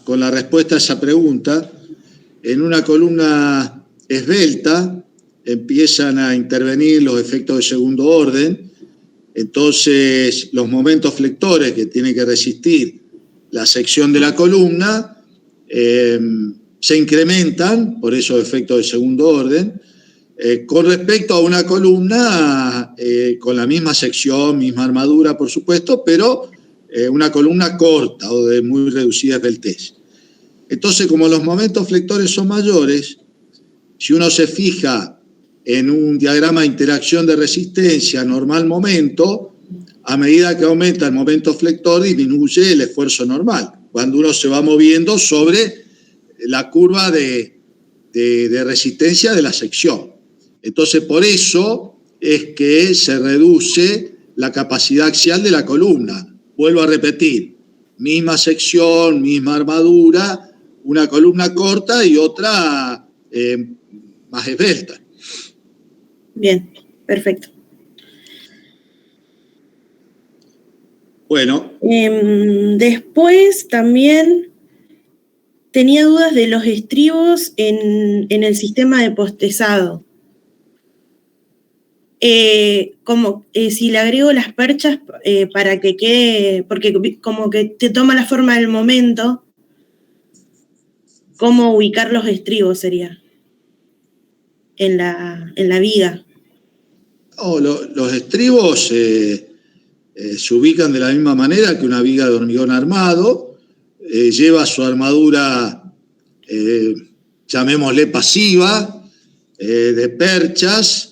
con la respuesta a esa pregunta. En una columna esbelta empiezan a intervenir los efectos de segundo orden. Entonces, los momentos flectores que tiene que resistir la sección de la columna se incrementan por esos efectos de segundo orden con respecto a una columna con la misma sección, misma armadura, por supuesto, pero una columna corta o de muy reducida esbeltez. Entonces, como los momentos flectores son mayores, si uno se fija en un diagrama de interacción de resistencia normal momento, a medida que aumenta el momento flector disminuye el esfuerzo normal, cuando uno se va moviendo sobre la curva de resistencia de la sección. Entonces, por eso es que se reduce la capacidad axial de la columna. Vuelvo a repetir, misma sección, misma armadura, una columna corta y otra más esbelta. Bien, perfecto. Bueno. Después también tenía dudas de los estribos en el sistema de postezado. Si le agrego las perchas para que quede, porque como que te toma la forma del momento, ¿cómo ubicar los estribos sería en la viga? Oh, los estribos se ubican de la misma manera que una viga de hormigón armado, lleva su armadura, llamémosle pasiva, de perchas.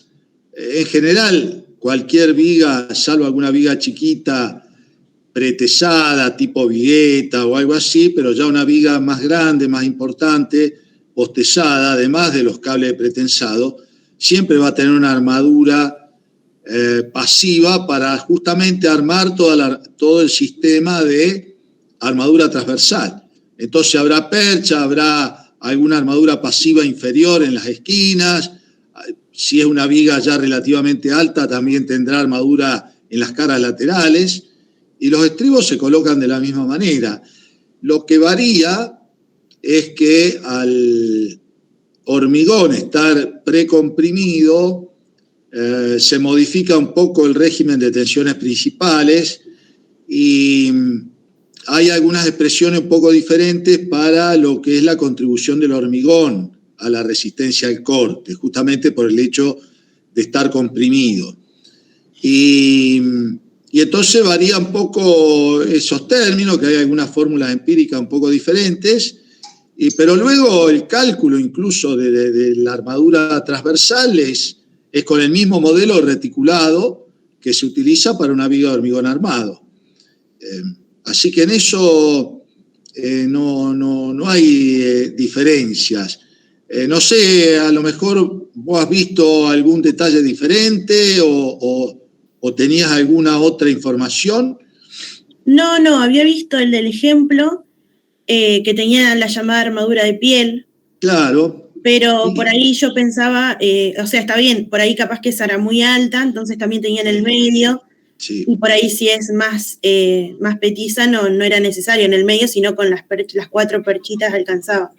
En general, cualquier viga, salvo alguna viga chiquita, pretesada, tipo vigueta o algo así, pero ya una viga más grande, más importante, postezada, además de los cables de pretensado, siempre va a tener una armadura pasiva para justamente armar todo el sistema de armadura transversal. Entonces habrá percha, habrá alguna armadura pasiva inferior en las esquinas. Si es una viga ya relativamente alta, también tendrá armadura en las caras laterales. Y los estribos se colocan de la misma manera. Lo que varía es que al hormigón estar precomprimido, se modifica un poco el régimen de tensiones principales y hay algunas expresiones un poco diferentes para lo que es la contribución del hormigón a la resistencia al corte, justamente por el hecho de estar comprimido. Y entonces varía un poco esos términos, que hay algunas fórmulas empíricas un poco diferentes, pero luego el cálculo incluso de la armadura transversal es con el mismo modelo reticulado que se utiliza para una viga de hormigón armado. Así que en eso no hay diferencias. No sé, a lo mejor vos has visto algún detalle diferente o tenías alguna otra información. No, había visto el del ejemplo que tenía la llamada armadura de piel. Claro. Pero por ahí yo pensaba, o sea, está bien, por ahí capaz que esa era muy alta, entonces también tenía en el medio, sí. Y por ahí si es más petiza no era necesario en el medio, sino con las 4 perchitas alcanzaba.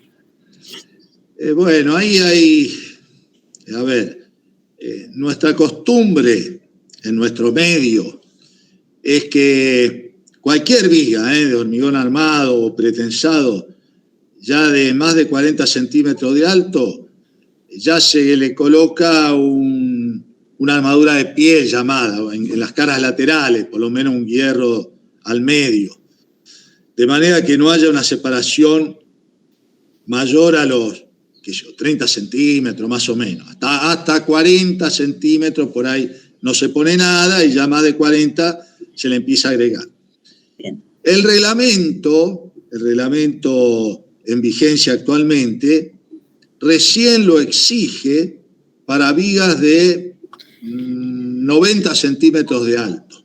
Bueno, ahí hay, a ver, nuestra costumbre en nuestro medio es que cualquier viga de hormigón armado o pretensado, ya de más de 40 centímetros de alto, ya se le coloca una armadura de piel llamada, en las caras laterales, por lo menos un hierro al medio, de manera que no haya una separación mayor a los 30 centímetros más o menos. Hasta 40 centímetros por ahí no se pone nada y ya más de 40 se le empieza a agregar. Bien. El reglamento en vigencia actualmente recién lo exige para vigas de 90 centímetros de alto.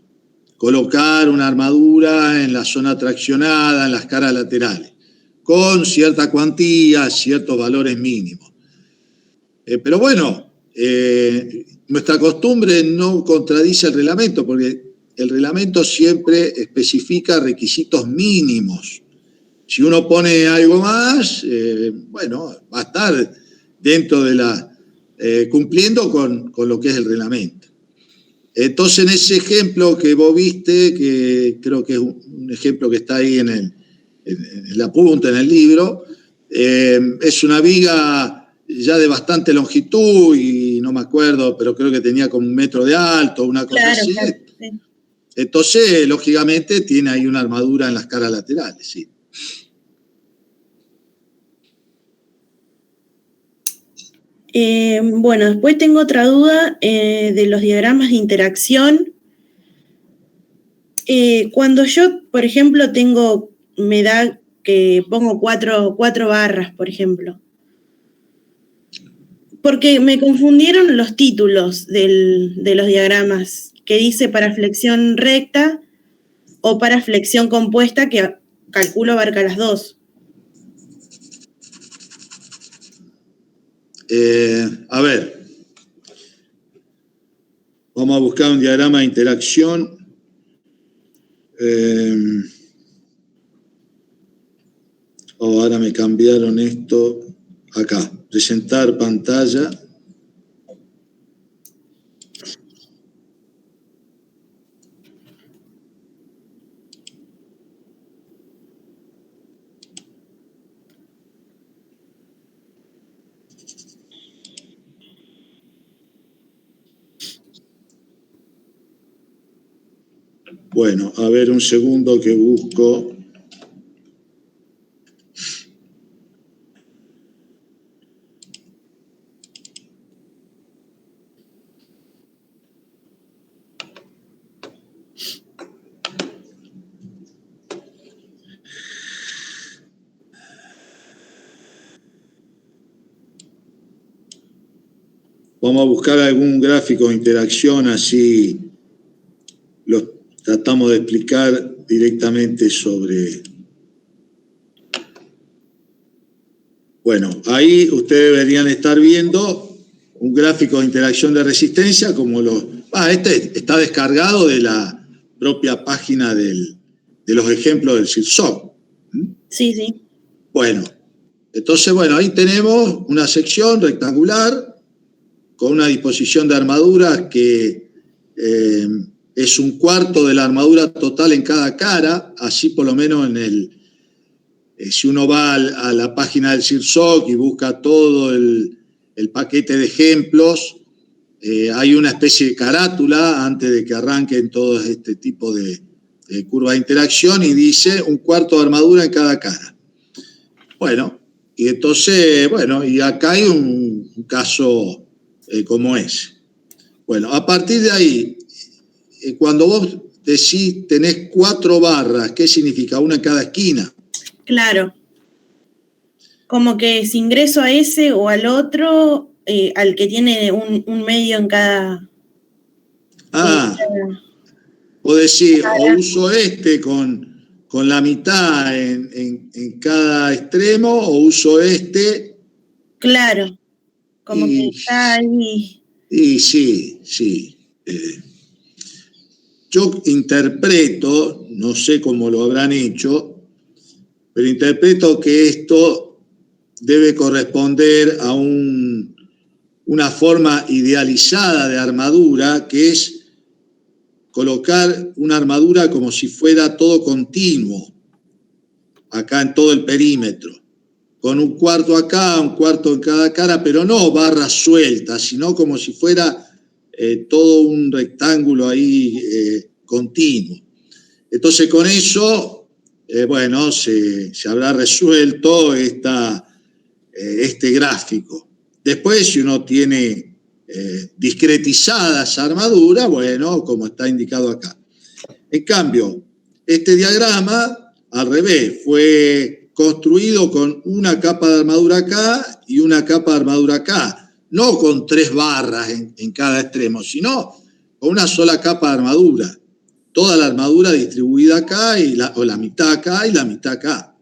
Colocar una armadura en la zona traccionada, en las caras laterales, con cierta cuantía, ciertos valores mínimos. Pero bueno, nuestra costumbre no contradice el reglamento, porque el reglamento siempre especifica requisitos mínimos. Si uno pone algo más, bueno, va a estar dentro de cumpliendo con lo que es el reglamento. Entonces, en ese ejemplo que vos viste, que creo que es un ejemplo que está ahí en la punta, en el libro, es una viga ya de bastante longitud y no me acuerdo, pero creo que tenía como 1 metro de alto, una cosa así. Claro, sí. Entonces, lógicamente, tiene ahí una armadura en las caras laterales, sí. Bueno, después tengo otra duda de los diagramas de interacción. Cuando yo, por ejemplo, me da que pongo cuatro barras, por ejemplo. Porque me confundieron los títulos de los diagramas, que dice para flexión recta o para flexión compuesta, que calculo abarca las dos. A ver, vamos a buscar un diagrama de interacción. Ahora me cambiaron esto acá. Presentar pantalla. Bueno, a ver un segundo que busco. Vamos a buscar algún gráfico de interacción, así lo tratamos de explicar directamente sobre... Bueno, ahí ustedes deberían estar viendo un gráfico de interacción de resistencia como este está descargado de la propia página de los ejemplos del CIRSOC. Sí, sí. Bueno, entonces, ahí tenemos una sección rectangular con una disposición de armaduras que es 1/4 de la armadura total en cada cara, así por lo menos si uno va a la página del CIRSOC y busca todo el paquete de ejemplos, hay una especie de carátula antes de que arranquen todo este tipo de curvas de interacción y dice 1/4 de armadura en cada cara. Bueno, y entonces, y acá hay un caso como ese. Bueno, a partir de ahí, cuando vos decís tenés 4 barras, ¿qué significa? Una en cada esquina. Claro. Como que si ingreso a ese o al otro, al que tiene un medio en cada... Vos decís, o uso este con la mitad en cada extremo, o uso este... Claro, como que está ahí... Y sí. Yo interpreto, no sé cómo lo habrán hecho, pero interpreto que esto debe corresponder a una forma idealizada de armadura, que es colocar una armadura como si fuera todo continuo, acá en todo el perímetro, con 1/4 acá, 1/4 en cada cara, pero no barras sueltas, sino como si fuera todo un rectángulo ahí continuo. Entonces, con eso, se habrá resuelto este gráfico. Después, si uno tiene discretizada esa armadura, como está indicado acá. En cambio, este diagrama, al revés, fue construido con una capa de armadura acá y una capa de armadura acá. No con 3 barras en cada extremo, sino con una sola capa de armadura. Toda la armadura distribuida acá, o la mitad acá y la mitad acá.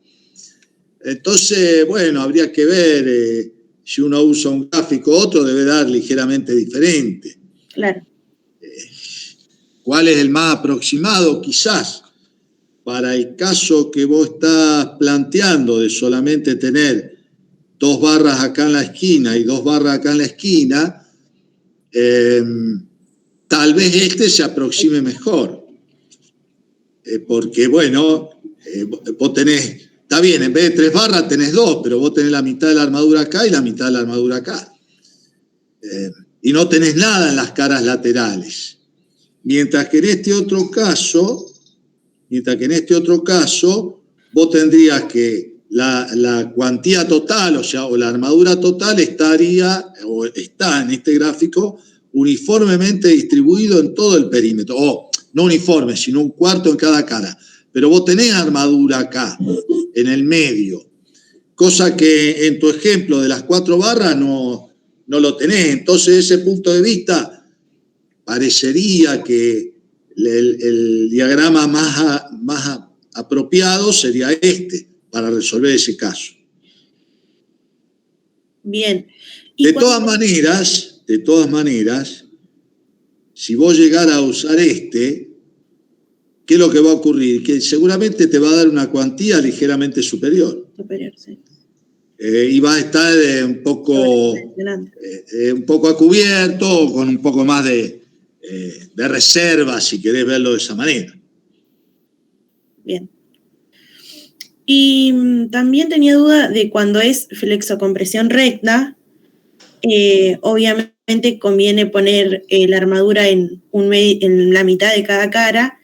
Entonces, habría que ver si uno usa un gráfico u otro, debe dar ligeramente diferente. Claro. ¿Cuál es el más aproximado? Quizás. para el caso que vos estás planteando de solamente tener 2 barras acá en la esquina y 2 barras acá en la esquina, tal vez este se aproxime mejor. Porque, bueno, vos tenés, está bien, en vez de 3 barras tenés 2, pero vos tenés la mitad de la armadura acá y la mitad de la armadura acá. Y no tenés nada en las caras laterales. Mientras que en este otro caso, vos tendrías que la cuantía total, o la armadura total estaría, o está en este gráfico, uniformemente distribuido en todo el perímetro. O no uniforme, sino un cuarto en cada cara. Pero vos tenés armadura acá, en el medio. Cosa que en tu ejemplo de las 4 barras no lo tenés. Entonces, desde ese punto de vista, parecería que el diagrama más apropiado sería este, para resolver ese caso. Bien. De todas maneras, si vos llegaras a usar este, ¿qué es lo que va a ocurrir? Que seguramente te va a dar una cuantía ligeramente superior. Superior, sí. Y va a estar un poco a cubierto, con un poco más de reserva, si querés verlo de esa manera. Bien. Y también tenía duda de cuando es flexocompresión recta, obviamente conviene poner la armadura en la mitad de cada cara,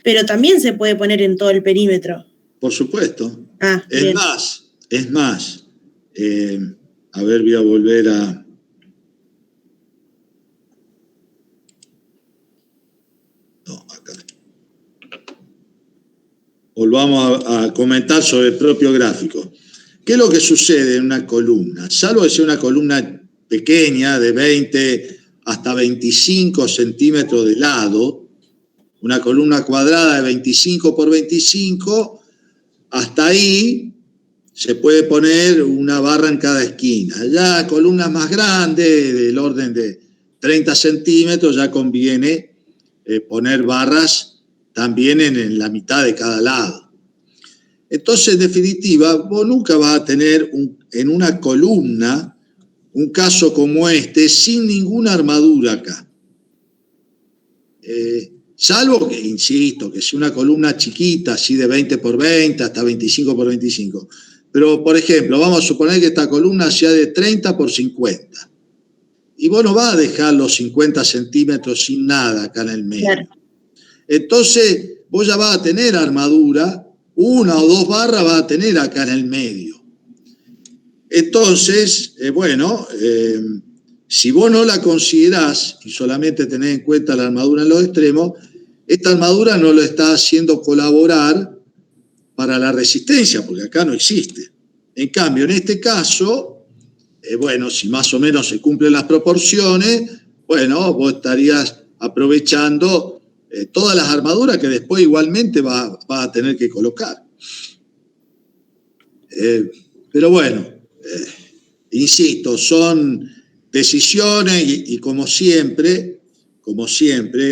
pero también se puede poner en todo el perímetro. Por supuesto. Bien. Es más. A ver, voy a volver a... No, acá. Volvamos a comentar sobre el propio gráfico. ¿Qué es lo que sucede en una columna? Salvo que sea una columna pequeña, de 20 hasta 25 centímetros de lado, una columna cuadrada de 25 por 25, hasta ahí se puede poner una barra en cada esquina. Ya columnas más grandes, del orden de 30 centímetros, ya conviene poner barras también en la mitad de cada lado. Entonces, en definitiva, vos nunca vas a tener en una columna un caso como este sin ninguna armadura acá. Salvo que, insisto, que sea una columna chiquita, así de 20 por 20 hasta 25 por 25. Pero, por ejemplo, vamos a suponer que esta columna sea de 30 por 50. Y vos no vas a dejar los 50 centímetros sin nada acá en el medio. Claro. Entonces, vos ya vas a tener armadura, 1 o 2 barras vas a tener acá en el medio. Entonces, si vos no la considerás y solamente tenés en cuenta la armadura en los extremos, esta armadura no lo está haciendo colaborar para la resistencia, porque acá no existe. En cambio, en este caso, si más o menos se cumplen las proporciones, vos estarías aprovechando todas las armaduras que después igualmente va a tener que colocar. Insisto, son decisiones y como siempre,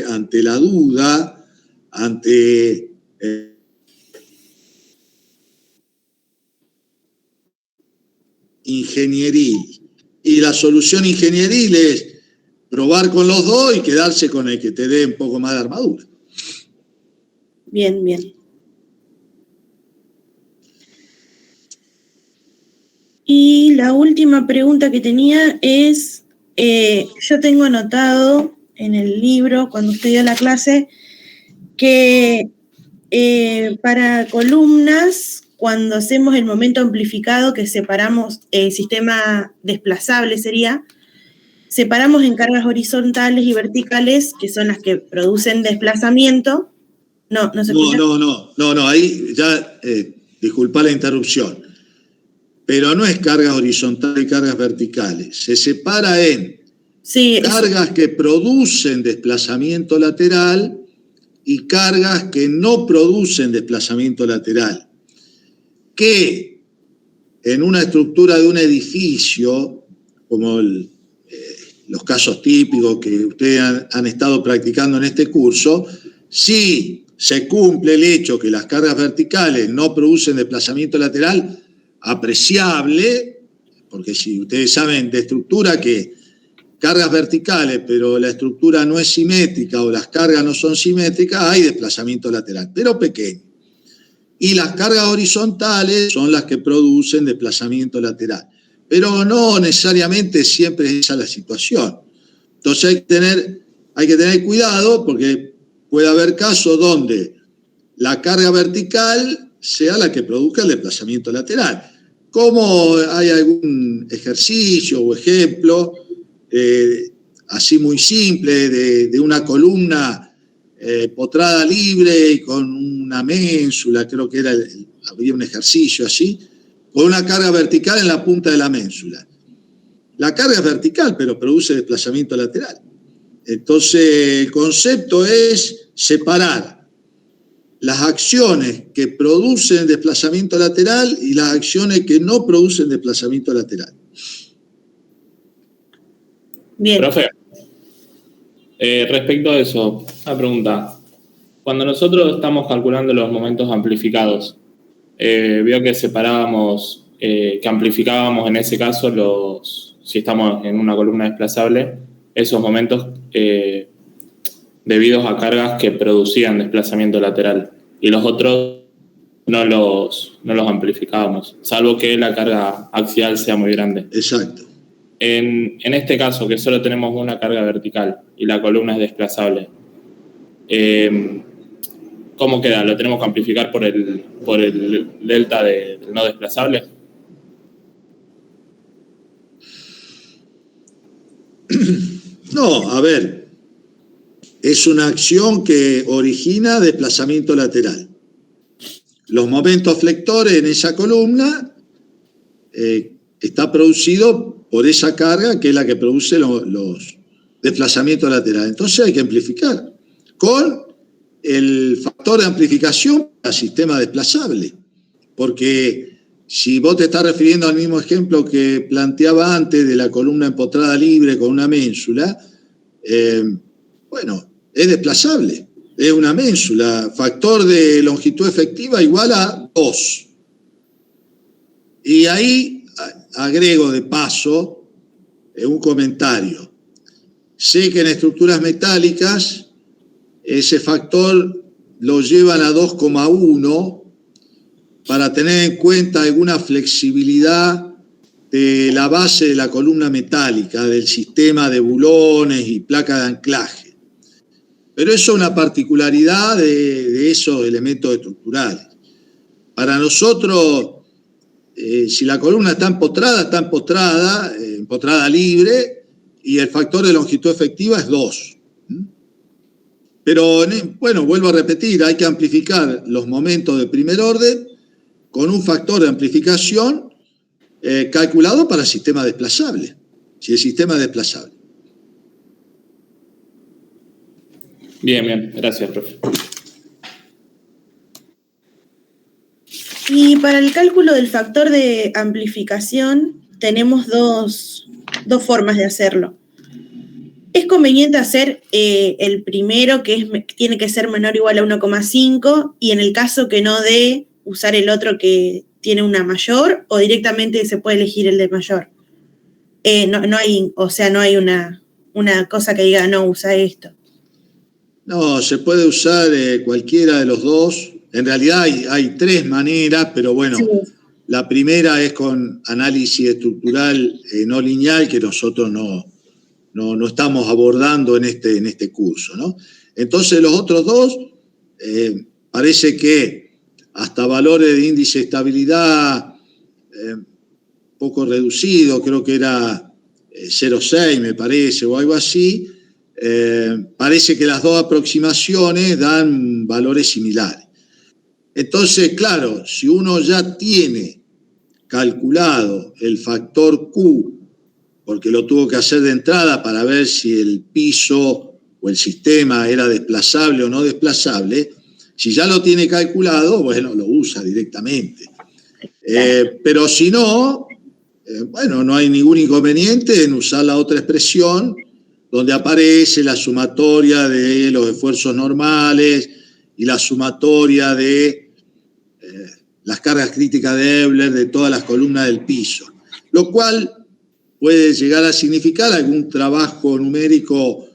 ante la duda, ante ingenieril. Y la solución ingenieril es probar con los dos y quedarse con el que te dé un poco más de armadura. Bien, bien. Y la última pregunta que tenía es, yo tengo anotado en el libro, cuando usted dio la clase, que para columnas, cuando hacemos el momento amplificado, que separamos el sistema desplazable sería, separamos en cargas horizontales y verticales, que son las que producen desplazamiento. No se escucha. No, ahí ya, disculpa la interrupción, pero no es cargas horizontales y cargas verticales, se separa en cargas que producen desplazamiento lateral y cargas que no producen desplazamiento lateral, que en una estructura de un edificio, como los casos típicos que ustedes han estado practicando en este curso, sí se cumple el hecho que las cargas verticales no producen desplazamiento lateral apreciable, porque si ustedes saben de estructura que cargas verticales, pero la estructura no es simétrica o las cargas no son simétricas, hay desplazamiento lateral, pero pequeño. Y las cargas horizontales son las que producen desplazamiento lateral. Pero no necesariamente siempre es esa la situación. Entonces hay que tener cuidado porque puede haber casos donde la carga vertical sea la que produzca el desplazamiento lateral. Como hay algún ejercicio o ejemplo así muy simple de una columna potrada libre y con una ménsula, creo que había un ejercicio así, con una carga vertical en la punta de la ménsula. La carga es vertical, pero produce desplazamiento lateral. Entonces, el concepto es separar las acciones que producen desplazamiento lateral y las acciones que no producen desplazamiento lateral. Bien. Profe, respecto a eso, una pregunta. Cuando nosotros estamos calculando los momentos amplificados, veo que separábamos, que amplificábamos en ese caso si estamos en una columna desplazable, esos momentos debidos a cargas que producían desplazamiento lateral, y los otros no los amplificábamos, salvo que la carga axial sea muy grande. Exacto. En este caso, que solo tenemos una carga vertical y la columna es desplazable, ¿cómo queda? ¿Lo tenemos que amplificar por el delta del no desplazable? No, a ver, es una acción que origina desplazamiento lateral. Los momentos flectores en esa columna está producido por esa carga que es la que produce los desplazamientos laterales. Entonces hay que amplificar con el factor de amplificación al sistema desplazable. Porque si vos te estás refiriendo al mismo ejemplo que planteaba antes de la columna empotrada libre con una ménsula, bueno, es desplazable, es una ménsula, factor de longitud efectiva igual a 2. Y ahí agrego de paso un comentario. Sé que en estructuras metálicas ese factor lo llevan a 2,1 para tener en cuenta alguna flexibilidad de la base de la columna metálica, del sistema de bulones y placas de anclaje. Pero eso es una particularidad de esos elementos estructurales. Para nosotros, si la columna está empotrada libre, y el factor de longitud efectiva es 2. Pero, bueno, vuelvo a repetir, hay que amplificar los momentos de primer orden con un factor de amplificación calculado para el sistema desplazable, si el sistema es desplazable. Bien, gracias, profe. Y para el cálculo del factor de amplificación tenemos dos formas de hacerlo. Es conveniente hacer el primero, que tiene que ser menor o igual a 1,5, y en el caso que no dé, usar el otro que tiene una mayor, o directamente se puede elegir el de mayor. No hay una cosa que diga, no, usa esto. No, se puede usar cualquiera de los dos. En realidad hay 3 maneras, pero bueno, sí. La primera es con análisis estructural no lineal, que nosotros no estamos abordando en este curso, ¿no? Entonces los otros dos, parece que hasta valores de índice de estabilidad poco reducido, creo que era 0,6 me parece, o algo así, parece que las dos aproximaciones dan valores similares. Entonces, claro, si uno ya tiene calculado el factor Q, porque lo tuvo que hacer de entrada para ver si el piso o el sistema era desplazable o no desplazable, si ya lo tiene calculado, bueno, lo usa directamente. Pero si no, bueno, no hay ningún inconveniente en usar la otra expresión donde aparece la sumatoria de los esfuerzos normales y la sumatoria de las cargas críticas de Euler de todas las columnas del piso, lo cual puede llegar a significar algún trabajo numérico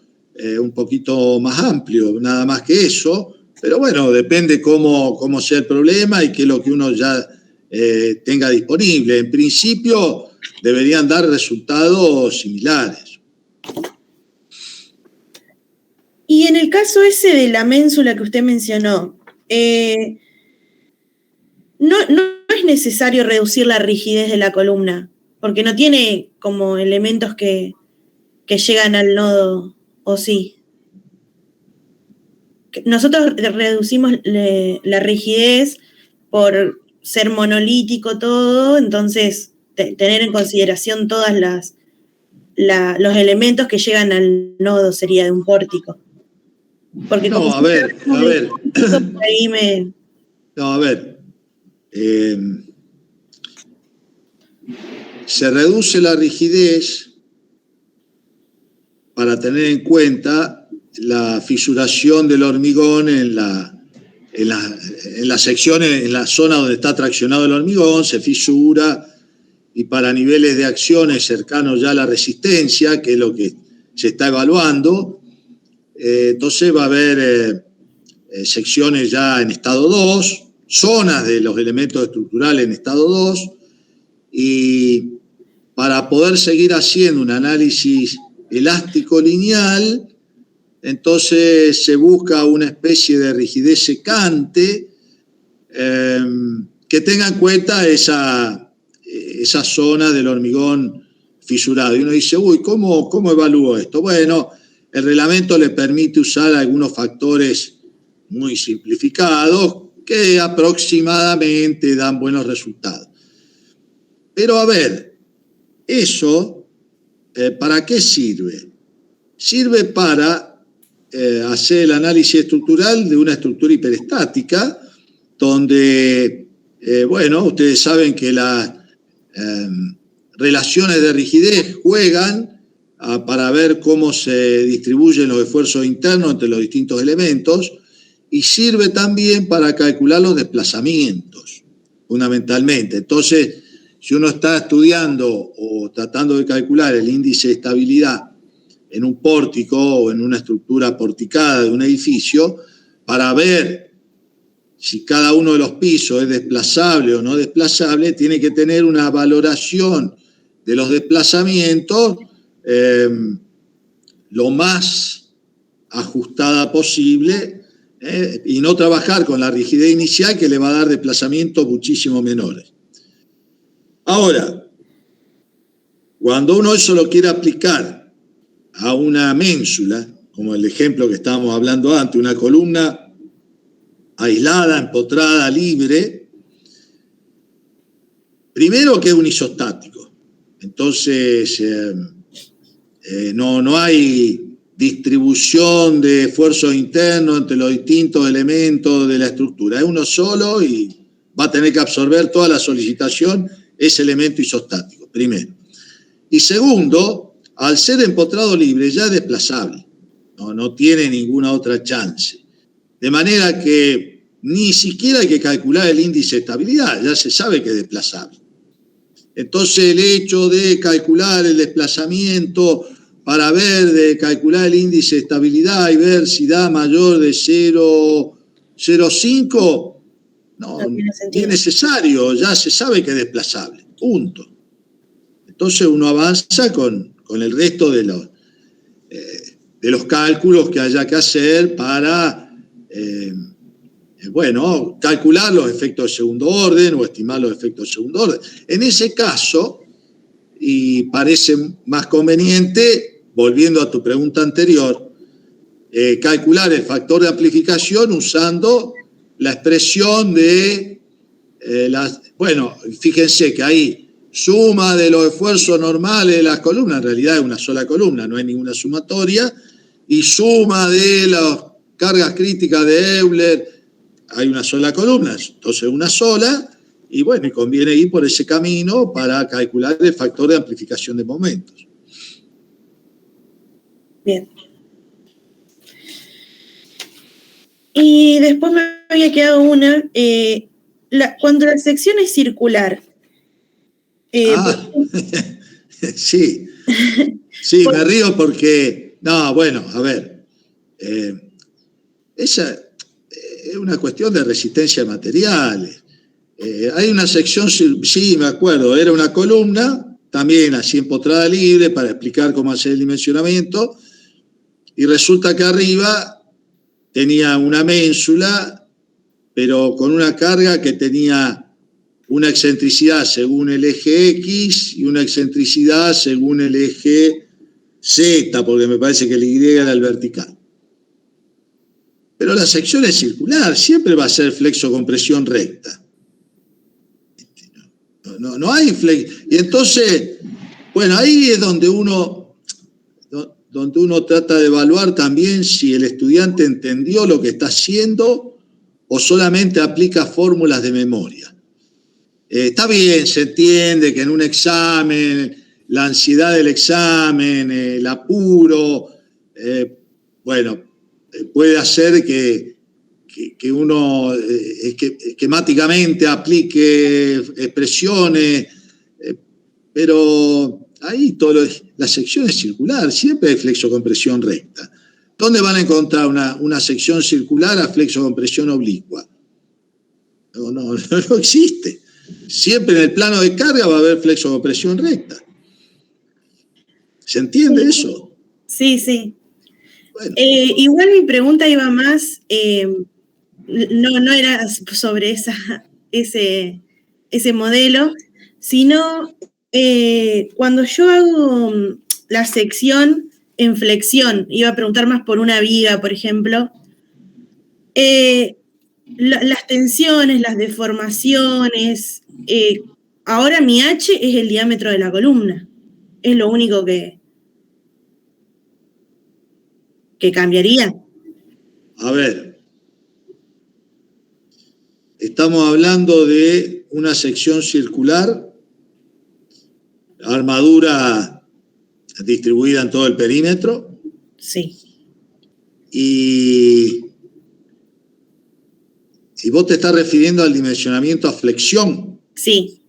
un poquito más amplio, nada más que eso, pero bueno, depende cómo sea el problema y qué es lo que uno ya tenga disponible. En principio deberían dar resultados similares. Y en el caso ese de la ménsula que usted mencionó, no es necesario reducir la rigidez de la columna, porque no tiene como elementos que llegan al nodo, ¿o sí? Nosotros reducimos la rigidez por ser monolítico todo, entonces tener en consideración todas los elementos que llegan al nodo sería de un pórtico. Porque no, a ver. Ahí No, a ver. Se reduce la rigidez para tener en cuenta la fisuración del hormigón en las secciones, en la zona donde está traccionado el hormigón, se fisura, y para niveles de acciones cercanos ya a la resistencia, que es lo que se está evaluando, entonces va a haber secciones ya en estado 2, zonas de los elementos estructurales en estado 2, y para poder seguir haciendo un análisis elástico lineal, entonces se busca una especie de rigidez secante que tenga en cuenta esa zona del hormigón fisurado. Y uno dice, ¿cómo evalúo esto? Bueno, el reglamento le permite usar algunos factores muy simplificados que aproximadamente dan buenos resultados. Pero a ver, ¿eso para qué sirve? Sirve para hacer el análisis estructural de una estructura hiperestática, donde, ustedes saben que las relaciones de rigidez juegan para ver cómo se distribuyen los esfuerzos internos entre los distintos elementos, y sirve también para calcular los desplazamientos, fundamentalmente. Entonces, si uno está estudiando o tratando de calcular el índice de estabilidad en un pórtico o en una estructura porticada de un edificio, para ver si cada uno de los pisos es desplazable o no desplazable, tiene que tener una valoración de los desplazamientos lo más ajustada posible, y no trabajar con la rigidez inicial, que le va a dar desplazamientos muchísimo menores. Ahora, cuando uno eso lo quiere aplicar a una ménsula, como el ejemplo que estábamos hablando antes, una columna aislada, empotrada, libre, primero que es un isostático, entonces no hay distribución de esfuerzos internos entre los distintos elementos de la estructura, es uno solo y va a tener que absorber toda la solicitación ese elemento isostático, primero. Y segundo, al ser empotrado libre ya es desplazable, no tiene ninguna otra chance. De manera que ni siquiera hay que calcular el índice de estabilidad, ya se sabe que es desplazable. Entonces el hecho de calcular el desplazamiento para de calcular el índice de estabilidad y ver si da mayor de 0,05, no es necesario, ya se sabe que es desplazable, punto. Entonces uno avanza con el resto de los cálculos que haya que hacer para, calcular los efectos de segundo orden o estimar los efectos de segundo orden. En ese caso, y parece más conveniente, volviendo a tu pregunta anterior, calcular el factor de amplificación usando la expresión de fíjense que ahí suma de los esfuerzos normales de las columnas, en realidad es una sola columna, no hay ninguna sumatoria, y suma de las cargas críticas de Euler, hay una sola columna, entonces una sola, y conviene ir por ese camino para calcular el factor de amplificación de momentos. Bien. Y después me había quedado una, cuando la sección es circular. Sí, sí, me río porque, no, bueno, a ver, esa es una cuestión de resistencia a materiales. Hay una sección, sí, me acuerdo, era una columna, también así empotrada libre, para explicar cómo hacer el dimensionamiento, y resulta que arriba tenía una ménsula, pero con una carga que tenía una excentricidad según el eje X y una excentricidad según el eje Z, porque me parece que el Y era el vertical. Pero la sección es circular, siempre va a ser flexo-compresión recta. No hay flex. Y entonces, bueno, ahí es donde uno trata de evaluar también si el estudiante entendió lo que está haciendo o solamente aplica fórmulas de memoria. Está bien, se entiende que en un examen, la ansiedad del examen, el apuro, puede hacer que uno esquemáticamente aplique expresiones, pero ahí la sección es circular, siempre hay flexo-compresión recta. ¿Dónde van a encontrar una sección circular a flexo-compresión oblicua? No existe. Siempre en el plano de carga va a haber flexo-compresión recta. ¿Se entiende eso? Sí, sí. Bueno. Igual mi pregunta iba más, no era sobre ese modelo, sino cuando yo hago la sección en flexión, iba a preguntar más por una viga, por ejemplo, las tensiones, las deformaciones, ahora mi H es el diámetro de la columna, es lo único que cambiaría. A ver, estamos hablando de una sección circular, armadura distribuida en todo el perímetro. Sí. Y vos te estás refiriendo al dimensionamiento a flexión. Sí.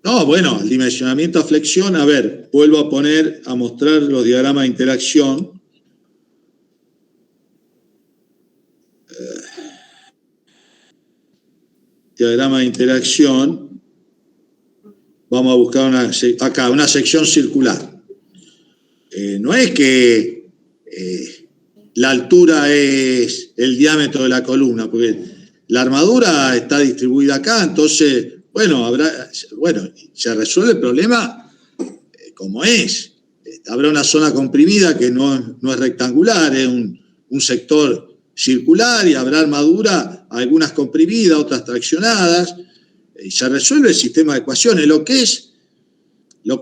No, bueno, el dimensionamiento a flexión, a ver, vuelvo a mostrar los diagramas de interacción. Diagrama de interacción. Vamos a buscar una sección circular. No es que la altura es el diámetro de la columna, porque la armadura está distribuida acá, entonces, se resuelve el problema como es. Habrá una zona comprimida que no es rectangular, es un sector circular, y habrá armadura, algunas comprimidas, otras traccionadas, y se resuelve el sistema de ecuaciones. Lo que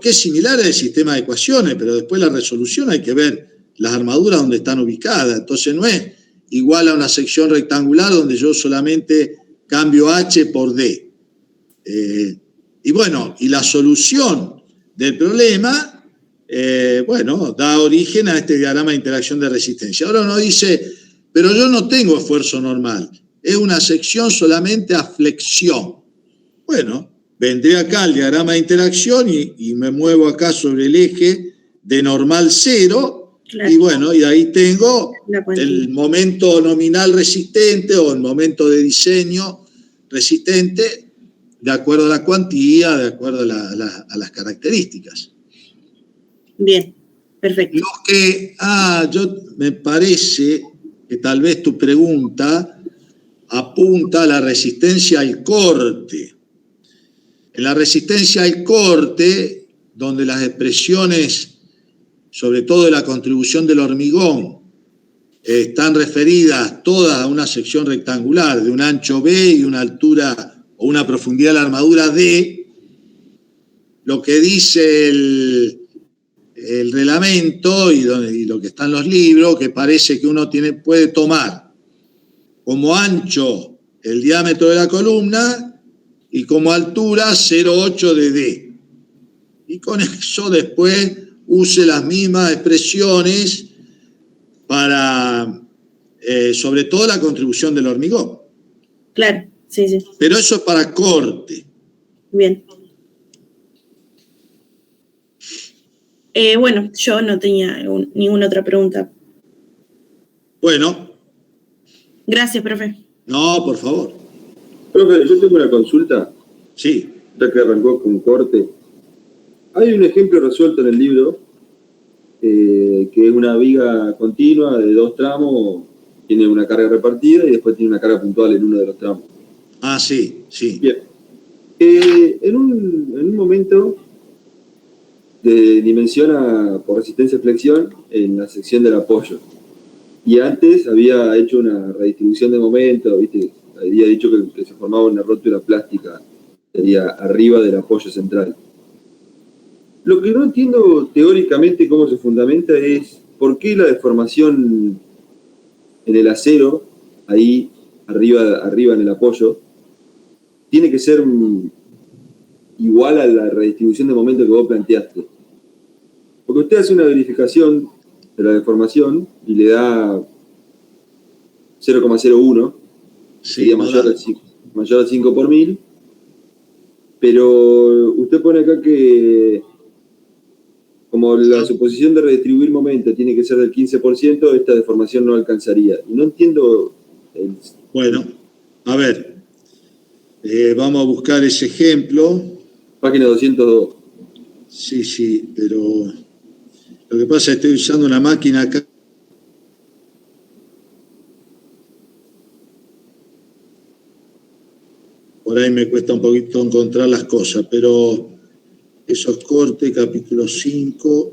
es similar es el sistema de ecuaciones, pero después la resolución hay que ver las armaduras donde están ubicadas. Entonces no es igual a una sección rectangular donde yo solamente cambio H por D. Y la solución del problema, da origen a este diagrama de interacción de resistencia. Ahora uno dice, pero yo no tengo esfuerzo normal, es una sección solamente a flexión. Bueno, vendré acá al diagrama de interacción y me muevo acá sobre el eje de normal 0, claro. Y ahí tengo el momento nominal resistente o el momento de diseño resistente de acuerdo a la cuantía, de acuerdo a las características. Bien, perfecto. Me parece que tal vez tu pregunta apunta a la resistencia al corte. En la resistencia al corte, donde las expresiones, sobre todo de la contribución del hormigón, están referidas todas a una sección rectangular de un ancho B y una altura o una profundidad de la armadura D, lo que dice el reglamento y lo que está en los libros, que parece que uno puede tomar como ancho el diámetro de la columna y como altura 0,8 de D. Y con eso después use las mismas expresiones para sobre todo la contribución del hormigón. Claro, sí, sí. Pero eso es para corte. Bien. Bueno, yo no tenía ninguna otra pregunta. Bueno. Gracias, profe. No, por favor. Profe, yo tengo una consulta. Sí. Ya que arrancó con corte. Hay un ejemplo resuelto en el libro, que es una viga continua de 2 tramos, tiene una carga repartida y después tiene una carga puntual en uno de los tramos. Ah, sí, sí. Bien. En un momento dimensiona por resistencia-flexión en la sección del apoyo. Y antes había hecho una redistribución de momento, ¿viste? Había dicho que se formaba una rótula plástica, sería arriba del apoyo central. Lo que no entiendo teóricamente cómo se fundamenta es por qué la deformación en el acero, ahí arriba en el apoyo, tiene que ser igual a la redistribución de momento que vos planteaste. Porque usted hace una verificación de la deformación y le da 0,01, Sí, sería mayor a 5 por 1000, pero usted pone acá que como la suposición de redistribuir momento tiene que ser del 15%, esta deformación no alcanzaría. Y no entiendo... Bueno, a ver, vamos a buscar ese ejemplo. Página 202. Sí, pero lo que pasa es que estoy usando una máquina acá. Por ahí me cuesta un poquito encontrar las cosas, pero esos cortes, capítulo 5.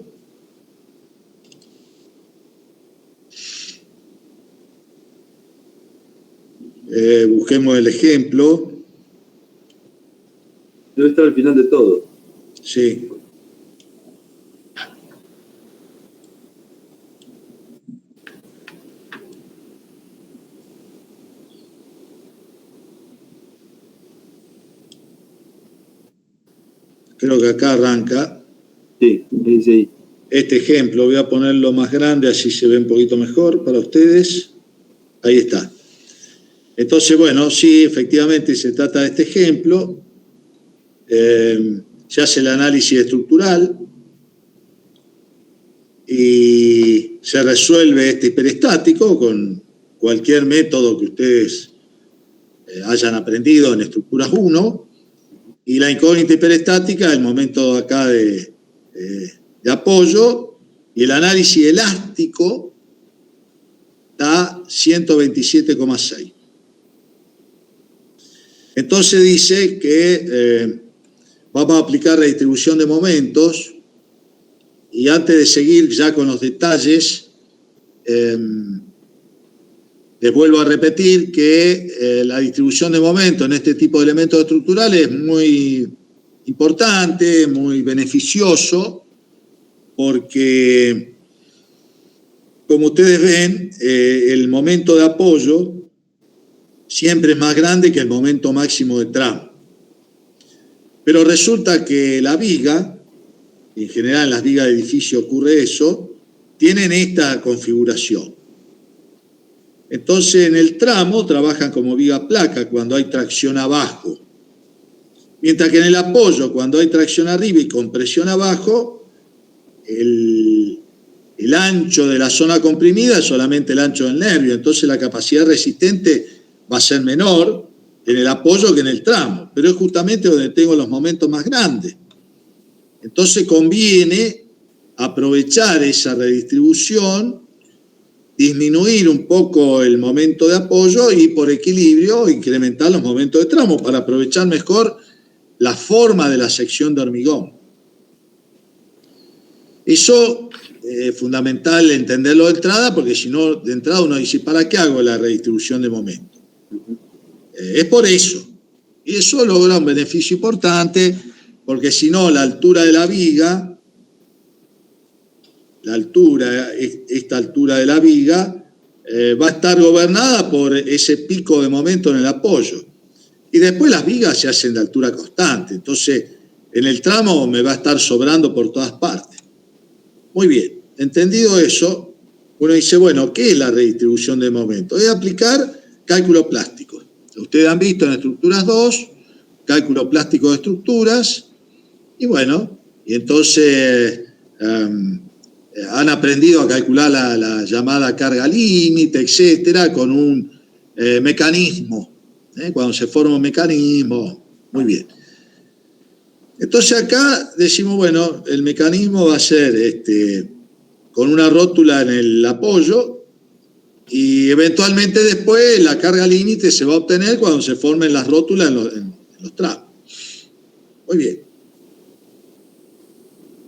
Busquemos el ejemplo. Debe estar al final de todo. Sí. Creo que acá arranca. Sí. Este ejemplo, voy a ponerlo más grande, así se ve un poquito mejor para ustedes. Ahí está. Entonces, bueno, sí, efectivamente se trata de este ejemplo. Se hace el análisis estructural y se resuelve este hiperestático con cualquier método que ustedes hayan aprendido en estructuras 1. Y la incógnita hiperestática, el momento acá de apoyo, y el análisis elástico da 127,6. Entonces dice que vamos a aplicar redistribución de momentos, y antes de seguir ya con los detalles, les vuelvo a repetir que la distribución de momentos en este tipo de elementos estructurales es muy importante, muy beneficioso, porque, como ustedes ven, el momento de apoyo siempre es más grande que el momento máximo de tramo. Pero resulta que la viga, en general en las vigas de edificio ocurre eso, tienen esta configuración. Entonces, en el tramo trabajan como viga placa cuando hay tracción abajo. Mientras que en el apoyo, cuando hay tracción arriba y compresión abajo, el ancho de la zona comprimida es solamente el ancho del nervio. Entonces, la capacidad resistente va a ser menor en el apoyo que en el tramo. Pero es justamente donde tengo los momentos más grandes. Entonces, conviene aprovechar esa redistribución, disminuir un poco el momento de apoyo y por equilibrio incrementar los momentos de tramo para aprovechar mejor la forma de la sección de hormigón. Eso es fundamental entenderlo de entrada, porque si no, de entrada uno dice, ¿para qué hago la redistribución de momento? Es por eso. Y eso logra un beneficio importante, porque si no, la altura de la viga, esta altura de la viga, va a estar gobernada por ese pico de momento en el apoyo. Y después las vigas se hacen de altura constante. Entonces, en el tramo me va a estar sobrando por todas partes. Muy bien. Entendido eso, uno dice, bueno, ¿qué es la redistribución de momento? Es aplicar cálculo plástico. Ustedes han visto en estructuras 2, cálculo plástico de estructuras, y bueno, y entonces han aprendido a calcular la llamada carga límite, etcétera, con un mecanismo. Cuando se forma un mecanismo, muy bien. Entonces acá decimos, bueno, el mecanismo va a ser con una rótula en el apoyo y eventualmente después la carga límite se va a obtener cuando se formen las rótulas en los tramos. Muy bien.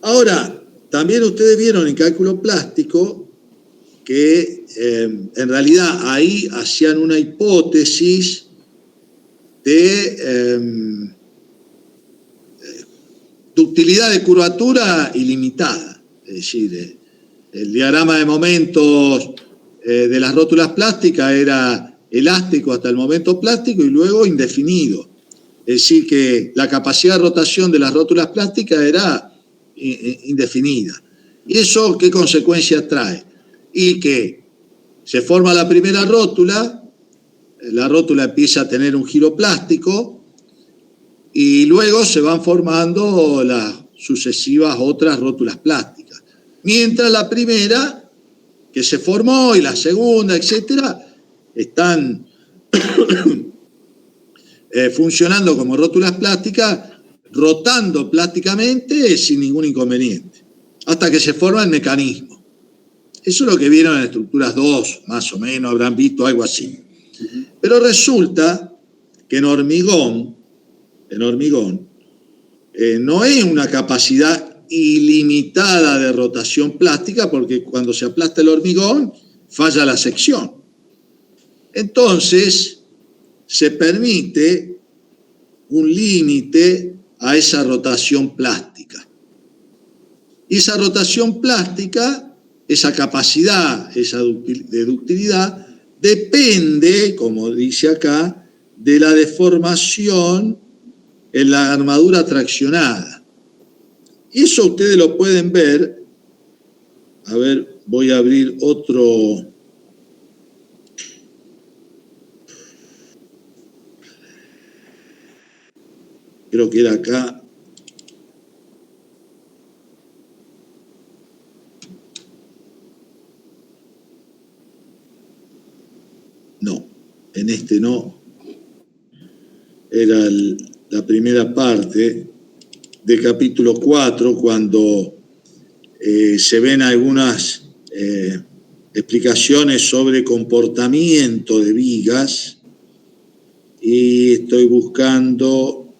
Ahora, también ustedes vieron en cálculo plástico que en realidad ahí hacían una hipótesis de ductilidad de curvatura ilimitada. Es decir, el diagrama de momentos de las rótulas plásticas era elástico hasta el momento plástico y luego indefinido. Es decir, que la capacidad de rotación de las rótulas plásticas era indefinida. ¿Y eso qué consecuencias trae? Y que se forma la primera rótula, la rótula empieza a tener un giro plástico y luego se van formando las sucesivas otras rótulas plásticas. Mientras la primera que se formó y la segunda, etcétera, están funcionando como rótulas plásticas, rotando plásticamente sin ningún inconveniente, hasta que se forma el mecanismo. Eso es lo que vieron en estructuras 2, más o menos, habrán visto algo así. Pero resulta que en hormigón no es una capacidad ilimitada de rotación plástica, porque cuando se aplasta el hormigón, falla la sección. Entonces, se permite un límite a esa rotación plástica. Y esa rotación plástica, esa capacidad, esa ductilidad, depende, como dice acá, de la deformación en la armadura traccionada. Eso ustedes lo pueden ver. A ver, voy a abrir otro. Creo que era acá. No, en este no. Era la primera parte del capítulo 4, cuando se ven algunas explicaciones sobre comportamiento de vigas, y estoy buscando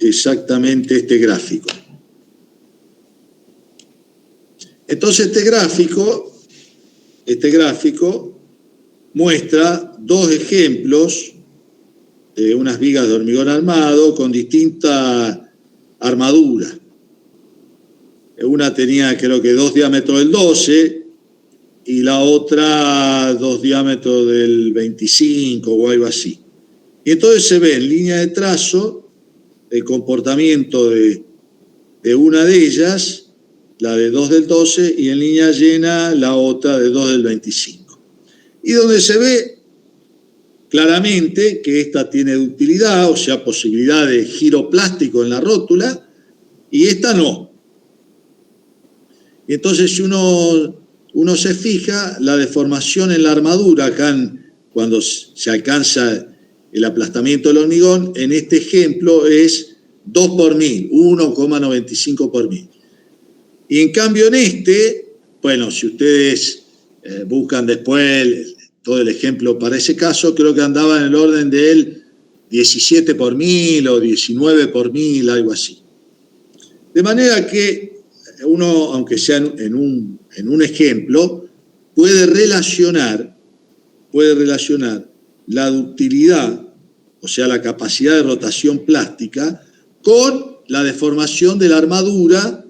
exactamente este gráfico. Entonces este gráfico muestra dos ejemplos de unas vigas de hormigón armado con distinta armadura. Una tenía, creo que 2 diámetros del 12 y la otra 2 diámetros del 25 o algo así. Y entonces se ve en línea de trazo el comportamiento de una de ellas, la de 2 del 12, y en línea llena la otra de 2 del 25. Y donde se ve claramente que esta tiene ductilidad, o sea, posibilidad de giro plástico en la rótula, y esta no. Y entonces si uno se fija, la deformación en la armadura, acá cuando se alcanza el aplastamiento del hormigón, en este ejemplo es 2 por 1000, 1,95 por 1000. Y en cambio en este, bueno, si ustedes buscan después todo el ejemplo para ese caso, creo que andaba en el orden del 17 por 1000 o 19 por 1000, algo así. De manera que uno, aunque sea en un ejemplo, puede relacionar la ductilidad, o sea, la capacidad de rotación plástica, con la deformación de la armadura,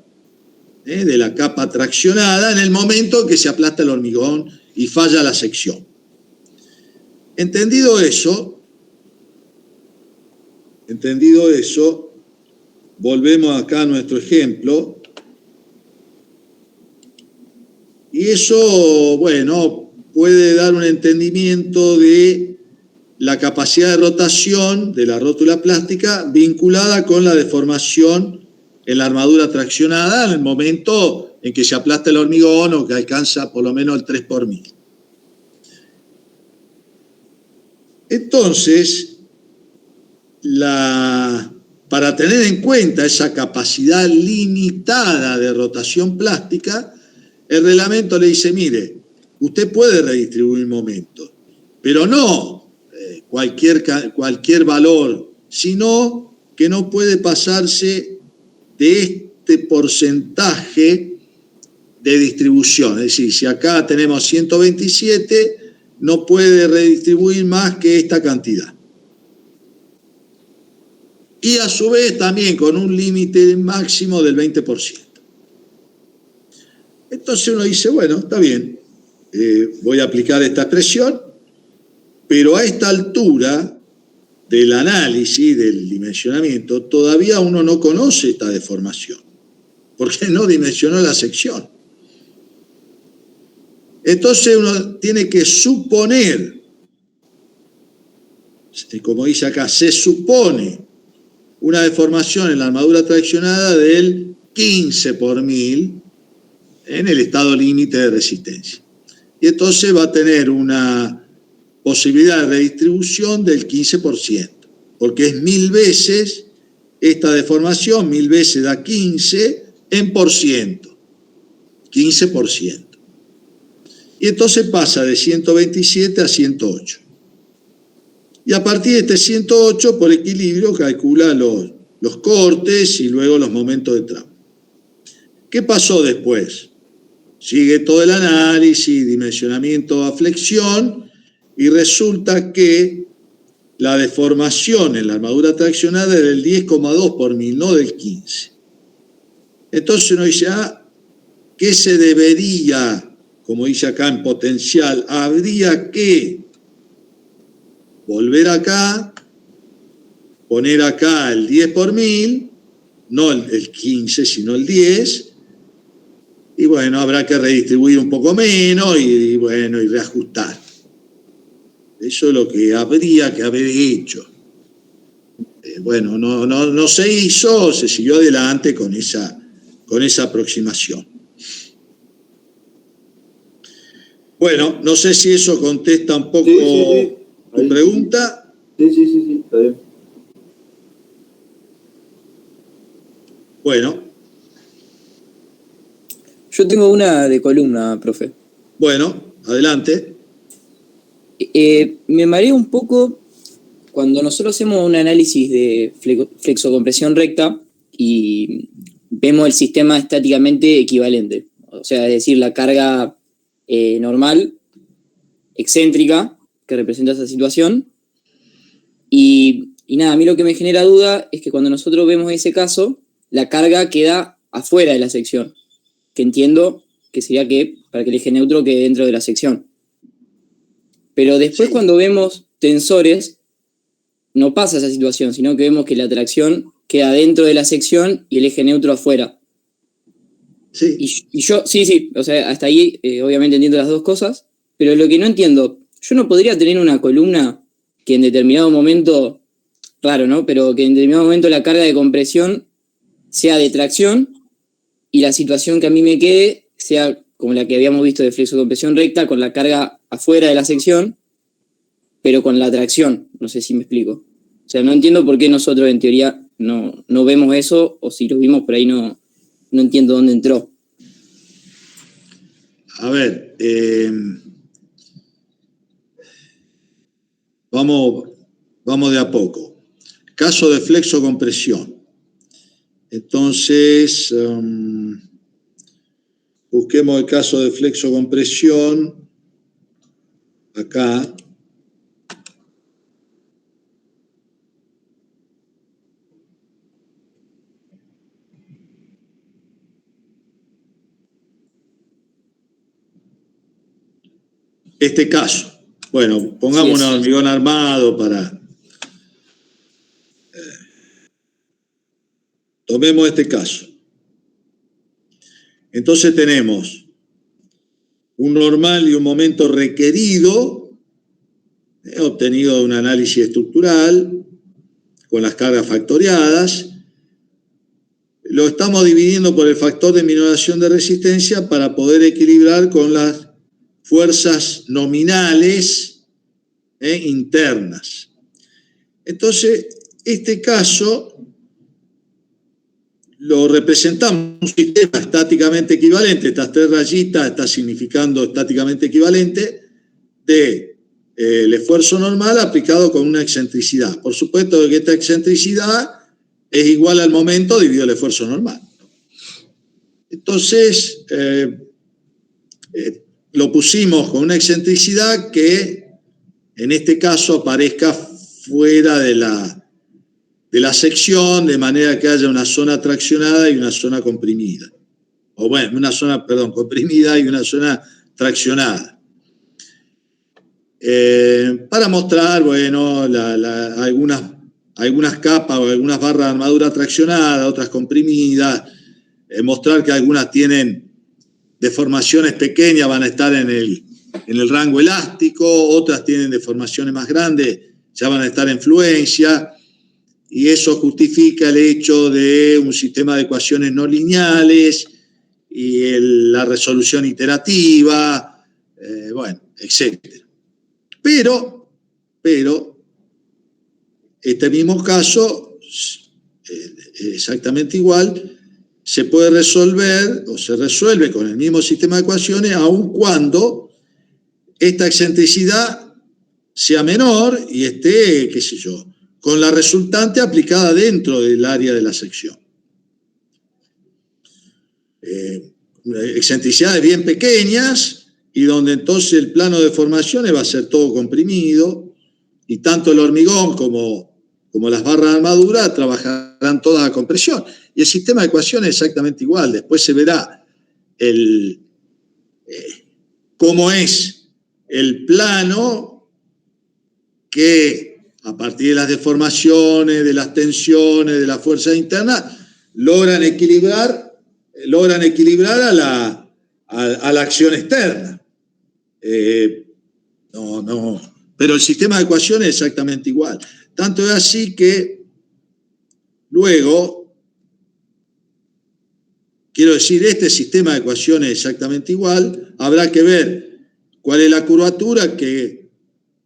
de la capa traccionada, en el momento en que se aplasta el hormigón y falla la sección. Entendido eso, Entendido eso, volvemos acá a nuestro ejemplo. Y eso, bueno, puede dar un entendimiento de la capacidad de rotación de la rótula plástica vinculada con la deformación en la armadura traccionada en el momento en que se aplasta el hormigón o que alcanza por lo menos el 3 por 1000. Entonces, para tener en cuenta esa capacidad limitada de rotación plástica, el reglamento le dice, mire, usted puede redistribuir momentos, pero no cualquier valor, sino que no puede pasarse de este porcentaje de distribución. Es decir, si acá tenemos 127, no puede redistribuir más que esta cantidad. Y a su vez también con un límite máximo del 20%. Entonces uno dice, bueno, está bien, voy a aplicar esta expresión, pero a esta altura del análisis, del dimensionamiento, todavía uno no conoce esta deformación, porque no dimensionó la sección. Entonces uno tiene que suponer, como dice acá, se supone una deformación en la armadura traccionada del 15 por 1000 en el estado límite de resistencia. Y entonces va a tener una posibilidad de redistribución del 15%, porque es 1000 veces esta deformación, 1000 veces da 15 en por ciento, 15%. Y entonces pasa de 127 a 108. Y a partir de este 108, por equilibrio, calcula los cortes y luego los momentos de tramo. ¿Qué pasó después? Sigue todo el análisis, dimensionamiento a flexión, y resulta que la deformación en la armadura traccionada es del 10,2 por 1000, no del 15. Entonces uno dice, ¿qué se debería, como dice acá en potencial, habría que volver acá, poner acá el 10 por 1000, no el 15, sino el 10, y bueno, habrá que redistribuir un poco menos y reajustar. Eso es lo que habría que haber hecho. Bueno, no se hizo, se siguió adelante con esa aproximación. Bueno, no sé si eso contesta un poco tu pregunta. Sí, está bien. Bueno. Yo tengo una de columna, profe. Bueno, adelante. Me mareo un poco cuando nosotros hacemos un análisis de flexocompresión recta y vemos el sistema estáticamente equivalente. O sea, es decir, la carga normal, excéntrica, que representa esa situación. Y nada, a mí lo que me genera duda es que cuando nosotros vemos ese caso, la carga queda afuera de la sección, que entiendo que sería que para que el eje neutro quede dentro de la sección. Pero después cuando vemos tensores, no pasa esa situación, sino que vemos que la tracción queda dentro de la sección y el eje neutro afuera. Sí. Y yo, sí, o sea, hasta ahí obviamente entiendo las dos cosas, pero lo que no entiendo, yo no podría tener una columna que en determinado momento, raro, ¿no? Pero que en determinado momento la carga de compresión sea de tracción y la situación que a mí me quede sea como la que habíamos visto de flexocompresión recta, con la carga afuera de la sección, pero con la tracción. No sé si me explico. O sea, no entiendo por qué nosotros en teoría no vemos eso, o si lo vimos por ahí no entiendo dónde entró. A ver, vamos de a poco. Caso de flexocompresión. Entonces, busquemos el caso de flexocompresión acá. Este caso. Bueno, pongamos un hormigón armado para Tomemos este caso. Entonces tenemos un normal y un momento requerido, obtenido de un análisis estructural, con las cargas factoriadas. Lo estamos dividiendo por el factor de minoración de resistencia para poder equilibrar con las fuerzas nominales internas. Entonces, este caso lo representamos un sistema estáticamente equivalente. Estas 3 rayitas está significando estáticamente equivalente de el esfuerzo normal aplicado con una excentricidad. Por supuesto que esta excentricidad es igual al momento dividido el esfuerzo normal. Entonces, lo pusimos con una excentricidad que en este caso aparezca fuera de la sección, de manera que haya una zona traccionada y una zona comprimida. O bueno, una zona, perdón, comprimida y una zona traccionada. Para mostrar, bueno, algunas capas o algunas barras de armadura traccionadas, otras comprimidas, mostrar que algunas tienen deformaciones pequeñas, van a estar en el rango elástico, otras tienen deformaciones más grandes, ya van a estar en fluencia, y eso justifica el hecho de un sistema de ecuaciones no lineales y la resolución iterativa, bueno, etc. Pero, este mismo caso, exactamente igual, se puede resolver o se resuelve con el mismo sistema de ecuaciones, aun cuando esta excentricidad sea menor y esté, qué sé yo, con la resultante aplicada dentro del área de la sección. Excentricidades bien pequeñas y donde entonces el plano de deformaciones va a ser todo comprimido y tanto el hormigón como las barras de armadura trabajarán todas a compresión. Y el sistema de ecuaciones es exactamente igual. Después se verá cómo es el plano que a partir de las deformaciones, de las tensiones, de las fuerzas internas, logran equilibrar a la acción externa. Pero el sistema de ecuaciones es exactamente igual. Tanto es así que luego, quiero decir, este sistema de ecuaciones es exactamente igual, habrá que ver cuál es la curvatura que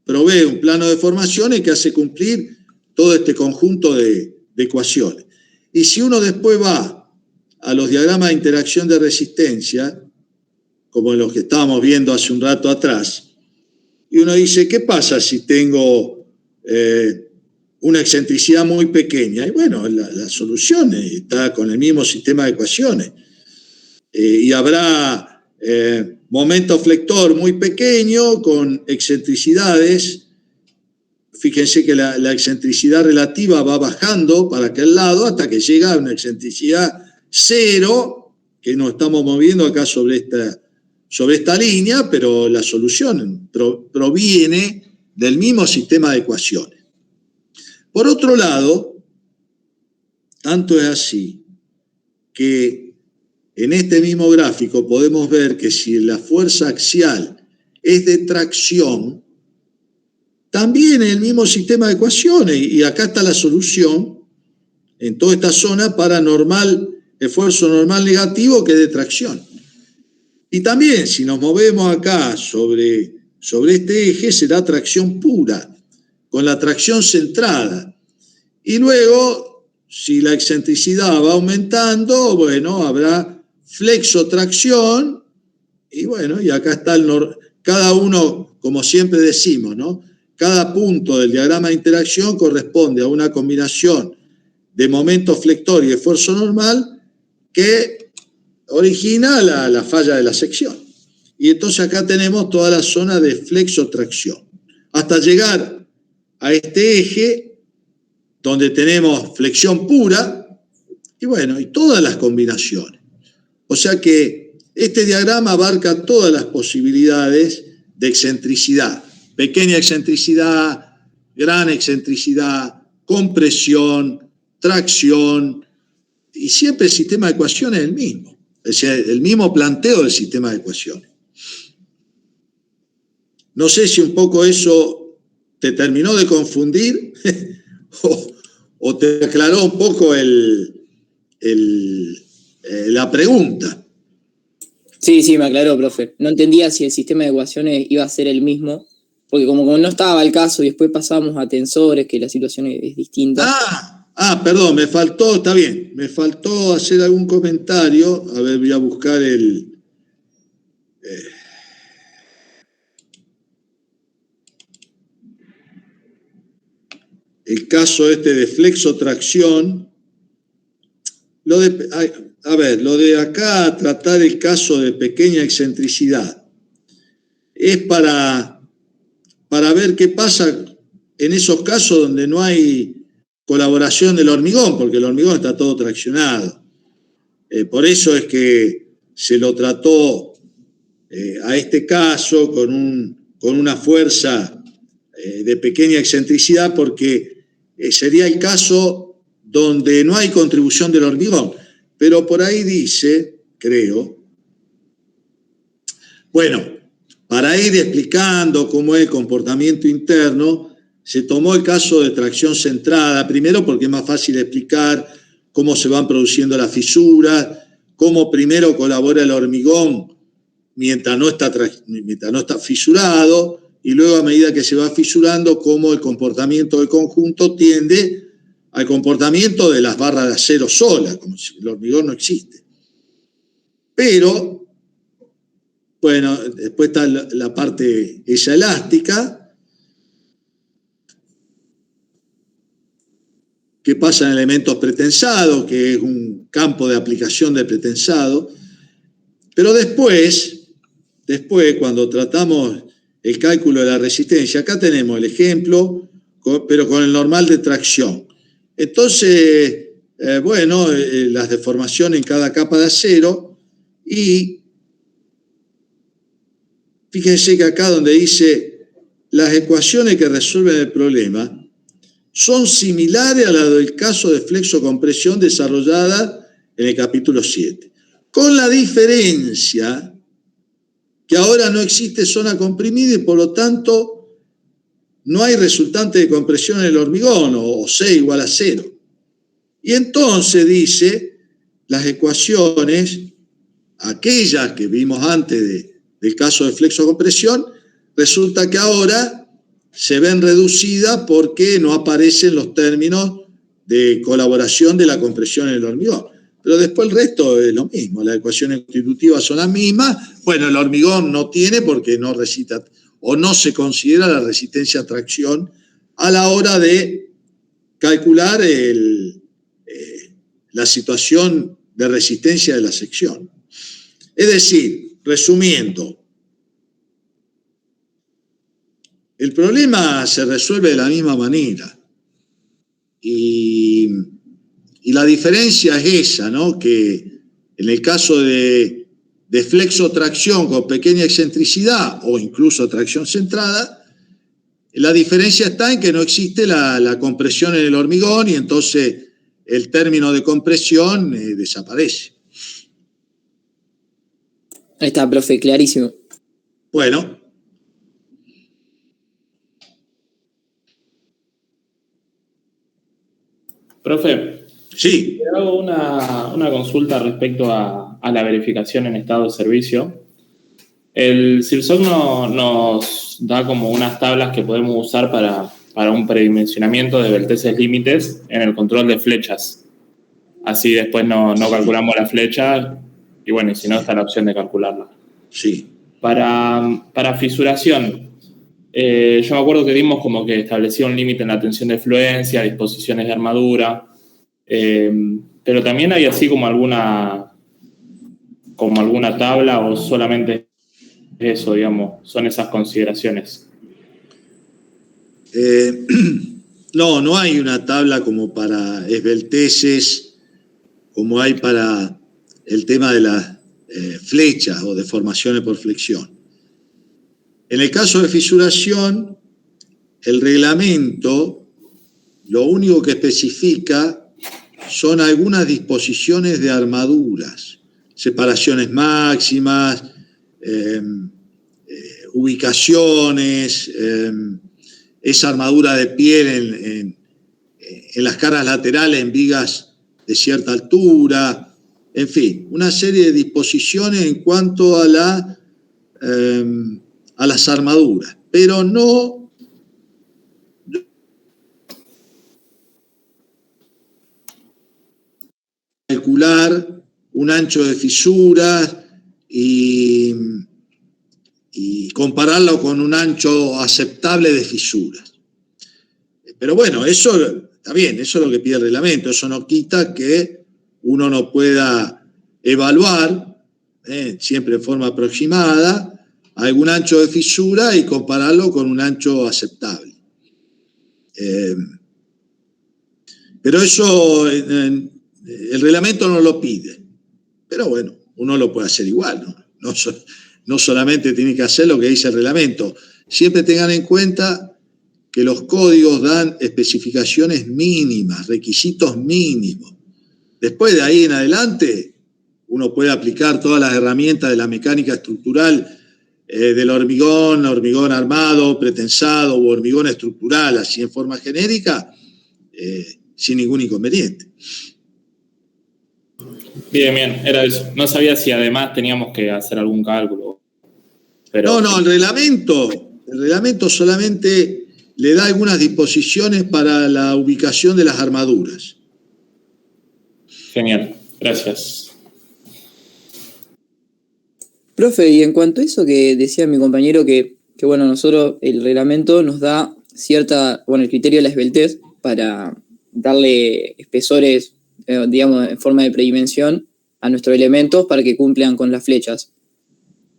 provee un plano de deformaciones que hace cumplir todo este conjunto de ecuaciones. Y si uno después va a los diagramas de interacción de resistencia, como los que estábamos viendo hace un rato atrás, y uno dice, ¿qué pasa si tengo una excentricidad muy pequeña? Y bueno, la solución está con el mismo sistema de ecuaciones. Y habrá momento flector muy pequeño con excentricidades. Fíjense que la excentricidad relativa va bajando para aquel lado hasta que llega a una excentricidad cero, que nos estamos moviendo acá sobre esta línea, pero la solución proviene del mismo sistema de ecuaciones. Por otro lado, tanto es así que en este mismo gráfico podemos ver que si la fuerza axial es de tracción, también en el mismo sistema de ecuaciones, y acá está la solución en toda esta zona para esfuerzo normal negativo que es de tracción. Y también si nos movemos acá sobre este eje será tracción pura, con la tracción centrada. Y luego, si la excentricidad va aumentando, bueno, habrá flexotracción, y bueno, y acá está cada uno, como siempre decimos, ¿no? Cada punto del diagrama de interacción corresponde a una combinación de momento flector y esfuerzo normal que origina la falla de la sección. Y entonces acá tenemos toda la zona de flexotracción, hasta llegar a este eje donde tenemos flexión pura y bueno, y todas las combinaciones. O sea que este diagrama abarca todas las posibilidades de excentricidad. Pequeña excentricidad, gran excentricidad, compresión, tracción Y siempre el sistema de ecuaciones es el mismo. Es decir, el mismo planteo del sistema de ecuaciones. No sé si un poco eso te terminó de confundir o te aclaró un poco la pregunta. Sí, me aclaró, profe. No entendía si el sistema de ecuaciones iba a ser el mismo, porque como no estaba el caso y después pasábamos a tensores, que la situación es distinta. Perdón, me faltó, está bien, me faltó hacer algún comentario. A ver, voy a buscar el caso de flexotracción. Lo de acá, tratar el caso de pequeña excentricidad, es para ver qué pasa en esos casos donde no hay colaboración del hormigón, porque el hormigón está todo traccionado. Por eso es que se lo trató a este caso con una fuerza de pequeña excentricidad, porque sería el caso donde no hay contribución del hormigón. Pero por ahí dice, creo, bueno, para ir explicando cómo es el comportamiento interno, se tomó el caso de tracción centrada, primero porque es más fácil explicar cómo se van produciendo las fisuras, cómo primero colabora el hormigón mientras no está fisurado, y luego a medida que se va fisurando, cómo el comportamiento del conjunto tiende al comportamiento de las barras de acero solas, como si el hormigón no existe. Pero, bueno, después está la parte esa elástica. ¿Qué pasa en elementos pretensados? Que es un campo de aplicación de pretensado. Pero después, cuando tratamos el cálculo de la resistencia, acá tenemos el ejemplo, pero con el normal de tracción. Entonces, las deformaciones en cada capa de acero, y fíjense que acá donde dice las ecuaciones que resuelven el problema son similares a las del caso de flexocompresión desarrollada en el capítulo 7, con la diferencia que ahora no existe zona comprimida y por lo tanto no hay resultante de compresión en el hormigón, o C igual a 0. Y entonces dice, las ecuaciones, aquellas que vimos antes del caso de flexocompresión, resulta que ahora se ven reducidas porque no aparecen los términos de colaboración de la compresión en el hormigón. Pero después el resto es lo mismo, las ecuaciones constitutivas son las mismas. Bueno, el hormigón no tiene porque no recita o no se considera la resistencia a tracción a la hora de calcular la situación de resistencia de la sección. Es decir, resumiendo, el problema se resuelve de la misma manera. Y la diferencia es esa, ¿no? Que en el caso de flexotracción con pequeña excentricidad o incluso tracción centrada, la diferencia está en que no existe la compresión en el hormigón y entonces el término de compresión desaparece. Ahí está, profe, clarísimo. Bueno. Profe. Sí. Te hago una consulta respecto a la verificación en estado de servicio. El CIRSOC nos da como unas tablas que podemos usar para un predimensionamiento de verteces límites en el control de flechas. Así después no calculamos la flecha y bueno, y si no está la opción de calcularla. Sí. Para fisuración, yo me acuerdo que dimos como que establecía un límite en la tensión de fluencia, disposiciones de armadura, pero también hay así como alguna tabla o solamente eso, digamos, son esas consideraciones. No hay una tabla como para esbelteces, como hay para el tema de las flechas o deformaciones por flexión. En el caso de fisuración, el reglamento lo único que especifica son algunas disposiciones de armaduras, separaciones máximas, ubicaciones, esa armadura de piel en las caras laterales en vigas de cierta altura, en fin, una serie de disposiciones en cuanto a las armaduras, pero no calcular un ancho de fisuras y compararlo con un ancho aceptable de fisuras. Pero bueno, eso está bien, eso es lo que pide el reglamento, eso no quita que uno no pueda evaluar, siempre en forma aproximada, algún ancho de fisura y compararlo con un ancho aceptable. Pero eso el reglamento no lo pide. Pero bueno, uno lo puede hacer igual, ¿no? No solamente tiene que hacer lo que dice el reglamento. Siempre tengan en cuenta que los códigos dan especificaciones mínimas, requisitos mínimos. Después de ahí en adelante, uno puede aplicar todas las herramientas de la mecánica estructural del hormigón armado, pretensado o hormigón estructural, así en forma genérica, sin ningún inconveniente. Bien, era eso. No sabía si además teníamos que hacer algún cálculo. Pero... No, el reglamento solamente le da algunas disposiciones para la ubicación de las armaduras. Genial, gracias. Profe, y en cuanto a eso que decía mi compañero, que bueno, nosotros el reglamento nos da el criterio de la esbeltez para darle espesores, digamos, en forma de predimensión a nuestros elementos para que cumplan con las flechas.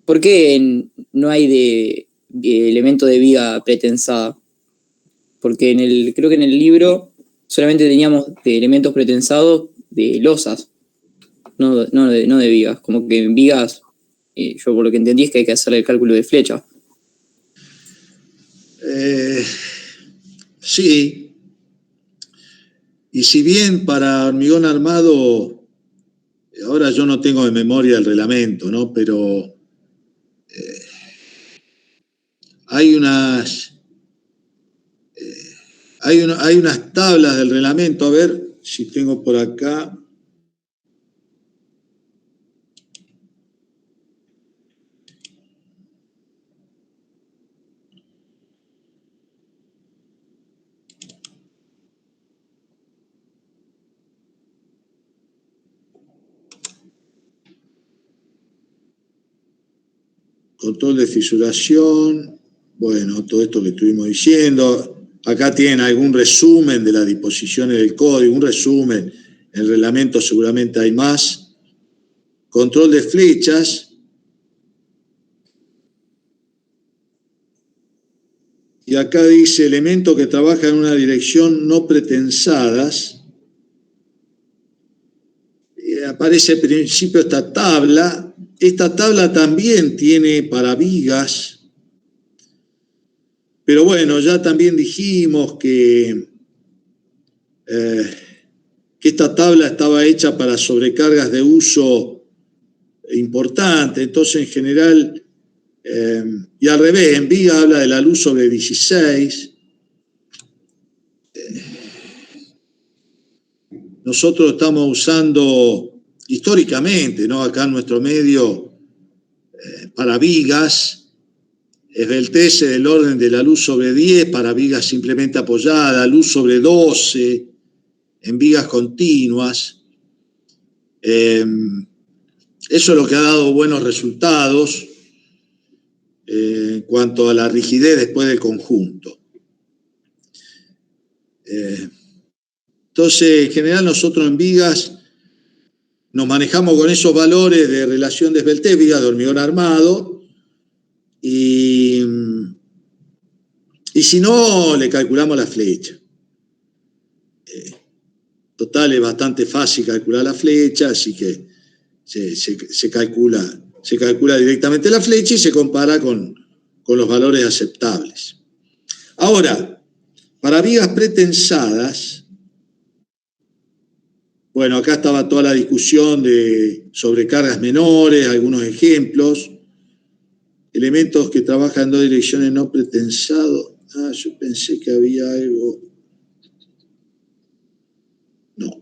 ¿Por qué no hay de elemento de viga pretensada? Porque creo que en el libro solamente teníamos de elementos pretensados de losas, no de vigas. Como que en vigas, yo por lo que entendí es que hay que hacer el cálculo de flecha. Sí. Y si bien para hormigón armado, ahora yo no tengo de memoria el reglamento, ¿no? Pero hay unas tablas del reglamento, a ver si tengo por acá. Control de fisuración, bueno, todo esto que estuvimos diciendo. Acá tienen algún resumen de las disposiciones del código, un resumen. En el reglamento seguramente hay más. Control de flechas. Y acá dice elemento que trabaja en una dirección no pretensadas. Aparece al principio esta tabla. Esta tabla también tiene para vigas, pero bueno, ya también dijimos que esta tabla estaba hecha para sobrecargas de uso importante, entonces en general, y al revés, en viga habla de la luz sobre 16. Nosotros estamos usando históricamente, ¿no? Acá en nuestro medio, para vigas, esbeltece del orden de la luz sobre 10, para vigas simplemente apoyada, luz sobre 12, en vigas continuas. Eso es lo que ha dado buenos resultados en cuanto a la rigidez después del conjunto. Entonces, en general nosotros en vigas nos manejamos con esos valores de relación de esbeltez, vigas de hormigón armado, y si no, le calculamos la flecha. Total, es bastante fácil calcular la flecha, así que se calcula directamente la flecha y se compara con los valores aceptables. Ahora, para vigas pretensadas, Bueno, acá estaba toda la discusión de sobrecargas menores, algunos ejemplos. Elementos que trabajan en dos direcciones no pretensados. Yo pensé que había algo. No.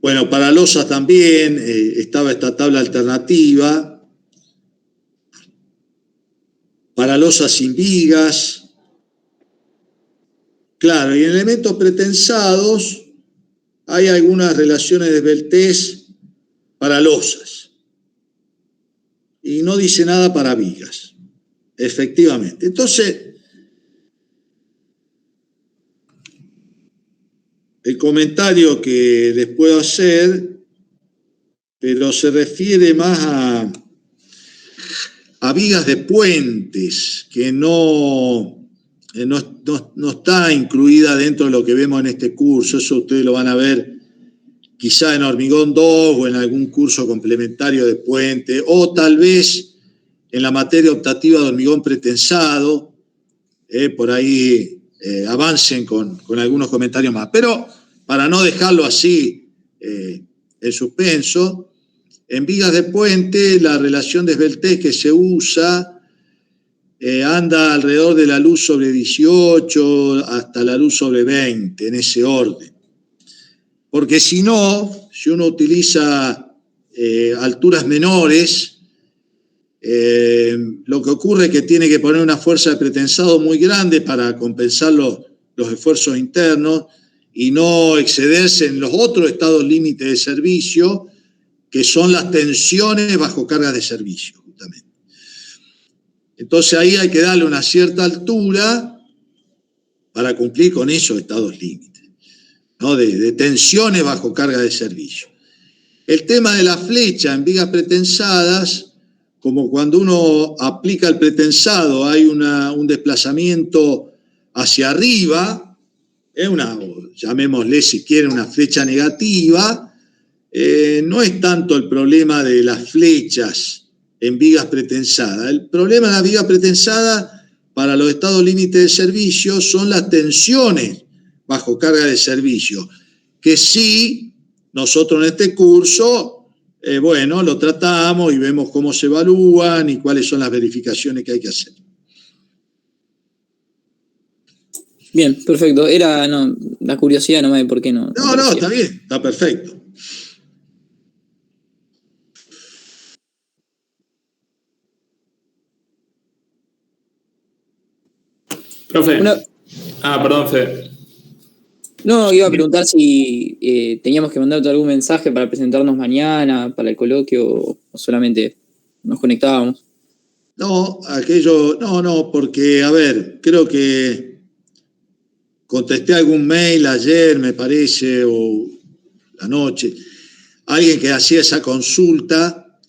Bueno, para losas también estaba esta tabla alternativa. Para losas sin vigas. Claro, y en elementos pretensados hay algunas relaciones de Beltrés para losas. Y no dice nada para vigas, efectivamente. Entonces, el comentario que les puedo hacer, pero se refiere más a vigas de puentes, que no está incluida dentro de lo que vemos en este curso. Eso ustedes lo van a ver quizá en Hormigón 2 o en algún curso complementario de puente, o tal vez en la materia optativa de hormigón pretensado, por ahí avancen con algunos comentarios más. Pero para no dejarlo así en suspenso, en vigas de puente la relación de Sveltez que se usa anda alrededor de la luz sobre 18 hasta la luz sobre 20, en ese orden. Porque si no, si uno utiliza alturas menores, lo que ocurre es que tiene que poner una fuerza de pretensado muy grande para compensar los esfuerzos internos y no excederse en los otros estados límites de servicio, que son las tensiones bajo cargas de servicio, justamente. Entonces ahí hay que darle una cierta altura para cumplir con esos estados límites, ¿no? De tensiones bajo carga de servicio. El tema de la flecha en vigas pretensadas, como cuando uno aplica el pretensado, hay un desplazamiento hacia arriba, llamémosle si quieren una flecha negativa, no es tanto el problema de las flechas en vigas pretensadas. El problema de la viga pretensada para los estados límites de servicio son las tensiones bajo carga de servicio, que sí, nosotros en este curso, lo tratamos y vemos cómo se evalúan y cuáles son las verificaciones que hay que hacer. Bien, perfecto. Era la curiosidad nomás de por qué no. No, está bien, está perfecto. Profe. Perdón, Fede. No, iba a preguntar si teníamos que mandarte algún mensaje para presentarnos mañana, para el coloquio, o solamente nos conectábamos. No, porque, a ver, creo que contesté algún mail ayer, me parece, o la noche, alguien que hacía esa consulta,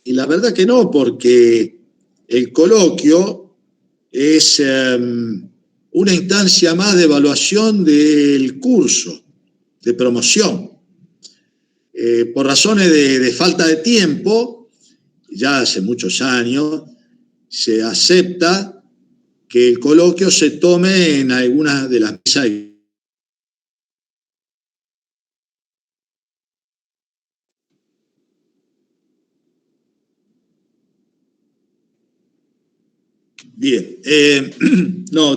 y la verdad que no, porque el coloquio es una instancia más de evaluación del curso, de promoción. Por razones de falta de tiempo, ya hace muchos años, se acepta que el coloquio se tome en algunas de las mesas. Bien,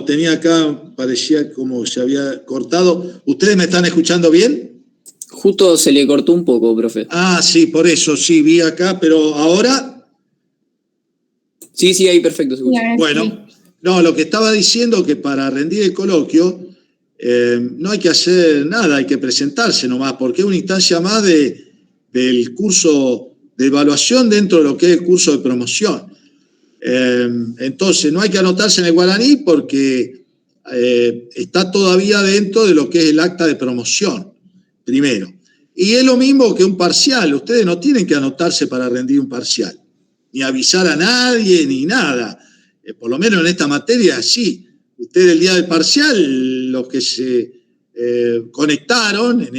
tenía acá, parecía como se había cortado. ¿Ustedes me están escuchando bien? Justo se le cortó un poco, profe. Sí, por eso, sí, vi acá, pero ahora... Sí, ahí perfecto. Se escucha. Bueno, lo que estaba diciendo que para rendir el coloquio no hay que hacer nada, hay que presentarse nomás, porque es una instancia más del curso de evaluación dentro de lo que es el curso de promoción. Entonces no hay que anotarse en el guaraní porque está todavía dentro de lo que es el acta de promoción, primero. Y es lo mismo que un parcial, ustedes no tienen que anotarse para rendir un parcial, ni avisar a nadie, ni nada. Por lo menos en esta materia, sí. Ustedes el día del parcial, los que se conectaron en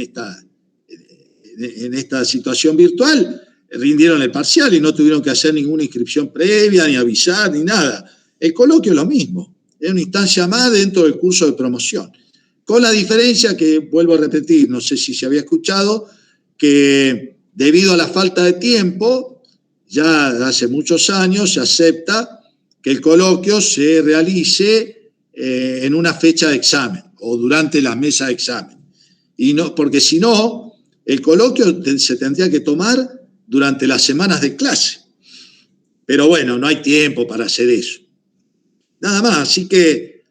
esta situación virtual, rindieron el parcial y no tuvieron que hacer ninguna inscripción previa, ni avisar, ni nada. El coloquio es lo mismo, es una instancia más dentro del curso de promoción, con la diferencia que, vuelvo a repetir, no sé si se había escuchado, que debido a la falta de tiempo, ya hace muchos años se acepta que el coloquio se realice en una fecha de examen o durante la mesa de examen. Y no, porque si no, el coloquio se tendría que tomar durante las semanas de clase. Pero bueno, no hay tiempo para hacer eso. Nada más, así que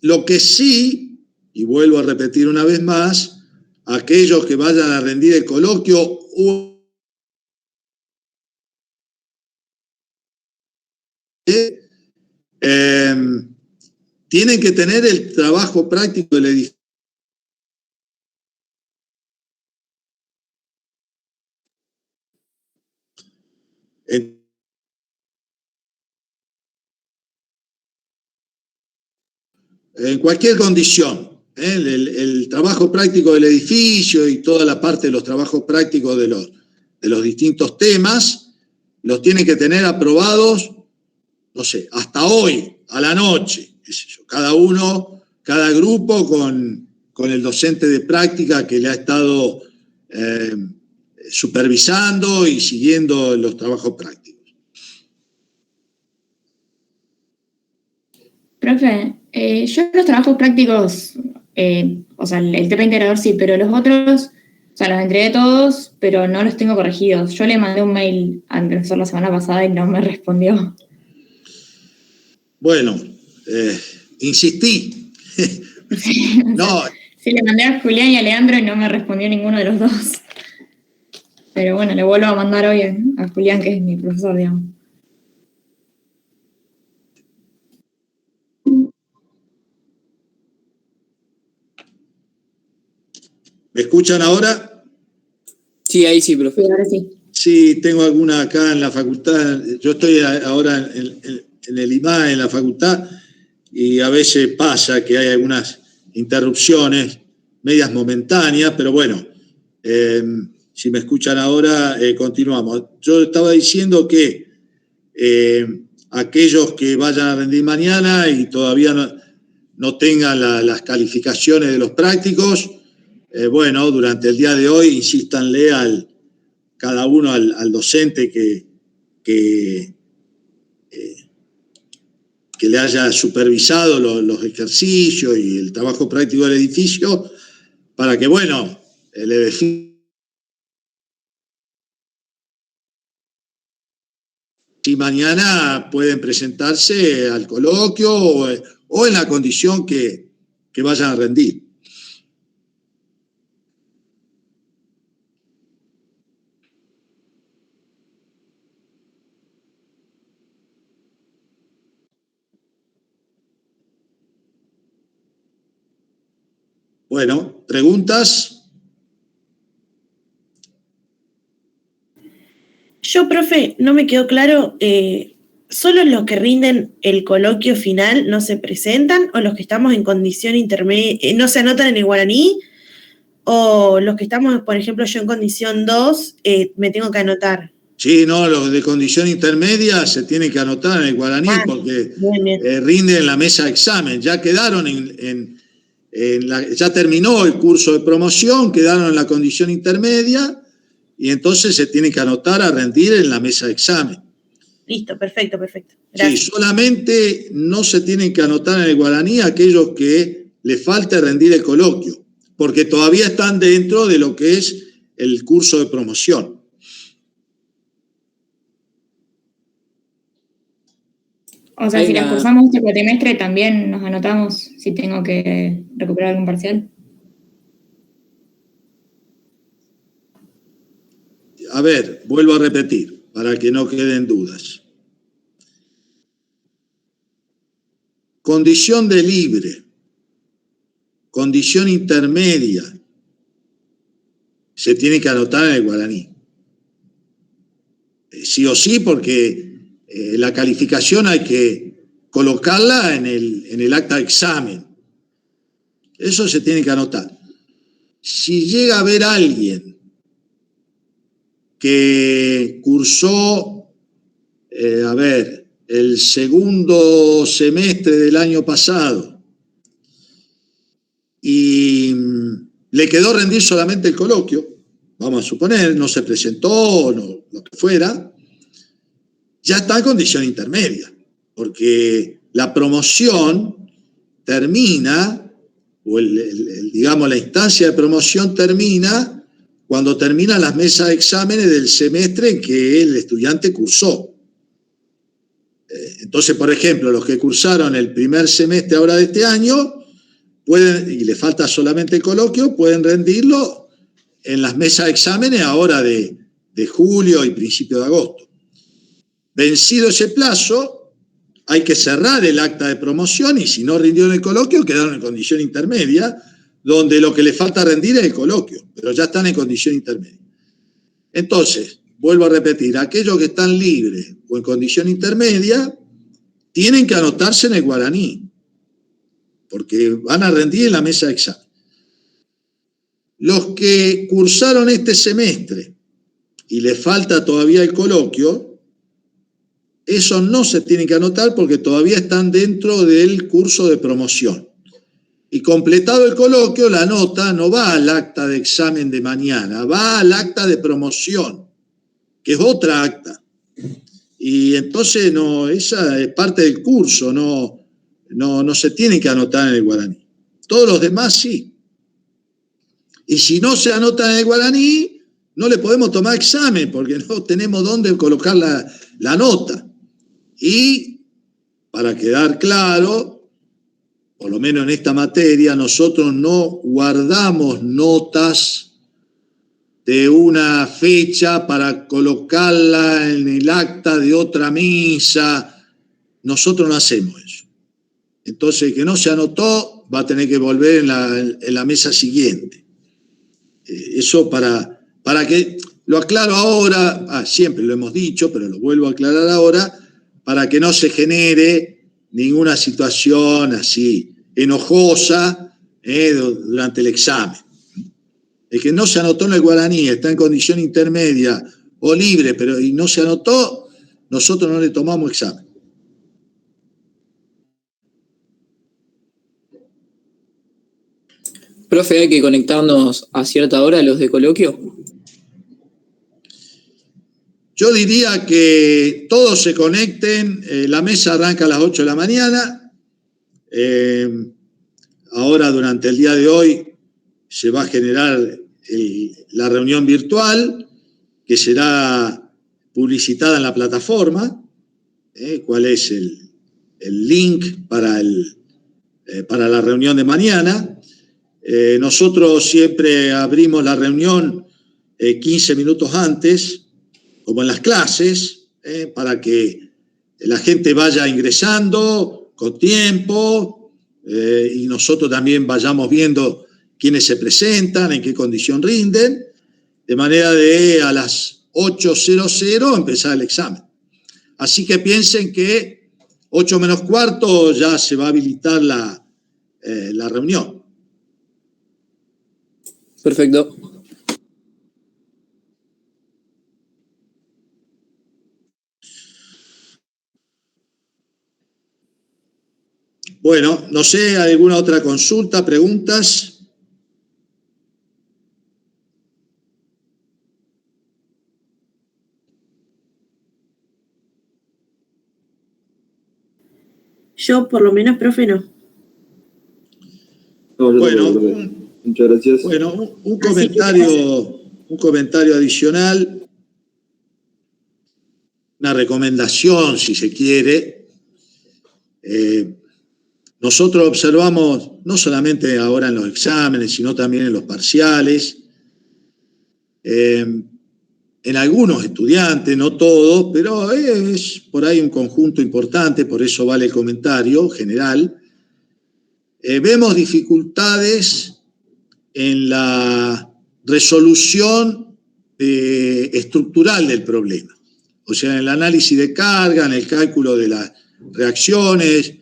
lo que sí, y vuelvo a repetir una vez más, aquellos que vayan a rendir el coloquio tienen que tener el trabajo práctico del edificio. En cualquier condición, el trabajo práctico del edificio y toda la parte de los trabajos prácticos de los distintos temas, los tienen que tener aprobados, no sé, hasta hoy, a la noche, qué sé yo, cada grupo con el docente de práctica que le ha estado supervisando y siguiendo los trabajos prácticos. Profe, yo los trabajos prácticos, o sea, el tema integrador sí, pero los otros, o sea, los entregué todos, pero no los tengo corregidos. Yo le mandé un mail al profesor la semana pasada y no me respondió. Bueno, insistí. No. Sí, le mandé a Julián y a Leandro y no me respondió ninguno de los dos. Pero bueno, le vuelvo a mandar hoy a Julián, que es mi profesor, digamos. ¿Me escuchan ahora? Sí, ahí sí, profe. Sí, ahora sí. Sí, tengo alguna acá en la facultad. Yo estoy ahora en el IMA, en la facultad, y a veces pasa que hay algunas interrupciones, medias momentáneas, pero bueno, si me escuchan ahora, continuamos. Yo estaba diciendo que aquellos que vayan a rendir mañana y todavía no tengan las calificaciones de los prácticos, bueno, durante el día de hoy insístanle cada uno al docente que le haya supervisado los ejercicios y el trabajo práctico del edificio, para que, bueno, el edificio, si mañana pueden presentarse al coloquio o en la condición que vayan a rendir. Bueno, ¿preguntas? Yo, profe, no me quedó claro, ¿solo los que rinden el coloquio final no se presentan o los que estamos en condición intermedia no se anotan en el guaraní? ¿O los que estamos, por ejemplo, yo en condición 2, me tengo que anotar? Sí, no, los de condición intermedia se tienen que anotar en el guaraní porque rinden en la mesa de examen. Ya quedaron ya terminó el curso de promoción, quedaron en la condición intermedia y entonces se tienen que anotar a rendir en la mesa de examen. Listo, perfecto. Gracias. Sí, solamente no se tienen que anotar en el guaraní aquellos que les falte rendir el coloquio, porque todavía están dentro de lo que es el curso de promoción. O sea, si las cursamos este cuatrimestre, también nos anotamos si tengo que recuperar algún parcial. A ver, vuelvo a repetir, para que no queden dudas. Condición de libre, condición intermedia, se tiene que anotar en el guaraní. Sí o sí, porque la calificación hay que colocarla en el acta de examen. Eso se tiene que anotar. Si llega a haber alguien que cursó, el segundo semestre del año pasado y le quedó rendir solamente el coloquio, vamos a suponer, no se presentó, no, lo que fuera, ya está en condición intermedia, porque la promoción termina, o digamos la instancia de promoción termina cuando terminan las mesas de exámenes del semestre en que el estudiante cursó. Entonces, por ejemplo, los que cursaron el primer semestre ahora de este año, pueden, y le falta solamente el coloquio, pueden rendirlo en las mesas de exámenes ahora de julio y principio de agosto. Vencido ese plazo, hay que cerrar el acta de promoción y si no rindieron el coloquio, quedaron en condición intermedia, donde lo que le falta rendir es el coloquio, pero ya están en condición intermedia. Entonces, vuelvo a repetir, aquellos que están libres o en condición intermedia tienen que anotarse en el guaraní, porque van a rendir en la mesa de examen. Los que cursaron este semestre y les falta todavía el coloquio, esos no se tienen que anotar porque todavía están dentro del curso de promoción. Y completado el coloquio, la nota no va al acta de examen de mañana, va al acta de promoción, que es otra acta. Y entonces no, esa es parte del curso, no se tienen que anotar en el guaraní. Todos los demás sí. Y si no se anotan en el guaraní, no le podemos tomar examen porque no tenemos dónde colocar la nota. Y para quedar claro, por lo menos en esta materia, nosotros no guardamos notas de una fecha para colocarla en el acta de otra misa. Nosotros no hacemos eso. Entonces, el que no se anotó va a tener que volver en la mesa siguiente. Eso para que, lo aclaro ahora, siempre lo hemos dicho, pero lo vuelvo a aclarar ahora, para que no se genere ninguna situación así enojosa durante el examen. El que no se anotó en el guaraní, está en condición intermedia o libre, pero y no se anotó, nosotros no le tomamos examen. Profe, ¿hay que conectarnos a cierta hora a los de coloquio? Yo diría que todos se conecten, la mesa arranca a las 8 de la mañana, ahora durante el día de hoy se va a generar la reunión virtual que será publicitada en la plataforma, cuál es el link para la reunión de mañana. Nosotros siempre abrimos la reunión 15 minutos antes, como en las clases, para que la gente vaya ingresando con tiempo y nosotros también vayamos viendo quiénes se presentan, en qué condición rinden, de manera de a las 8:00 empezar el examen. Así que piensen que 8 menos cuarto ya se va a habilitar la reunión. Perfecto. Bueno, no sé, ¿alguna otra consulta, preguntas? Yo, por lo menos, profe, no. Bueno, muchas gracias. Bueno, un comentario adicional, una recomendación, si se quiere. Nosotros observamos, no solamente ahora en los exámenes, sino también en los parciales, en algunos estudiantes, no todos, pero es por ahí un conjunto importante, por eso vale el comentario general. Vemos dificultades en la resolución estructural del problema, o sea, en el análisis de carga, en el cálculo de las reacciones,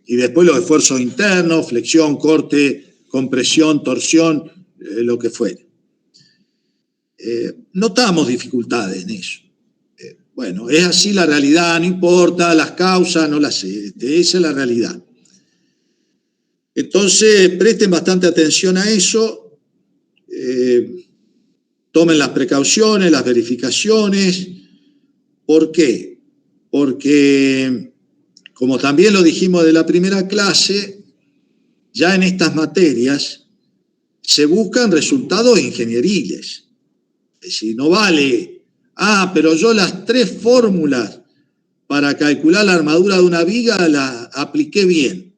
y después los esfuerzos internos, flexión, corte, compresión, torsión, lo que fuere. Notamos dificultades en eso. Bueno, es así la realidad, no importa las causas, no las sé, esa es la realidad. Entonces, presten bastante atención a eso, tomen las precauciones, las verificaciones. ¿Por qué? Porque, como también lo dijimos de la primera clase, ya en estas materias se buscan resultados ingenieriles. Es decir, no vale, pero yo las 3 fórmulas para calcular la armadura de una viga la apliqué bien.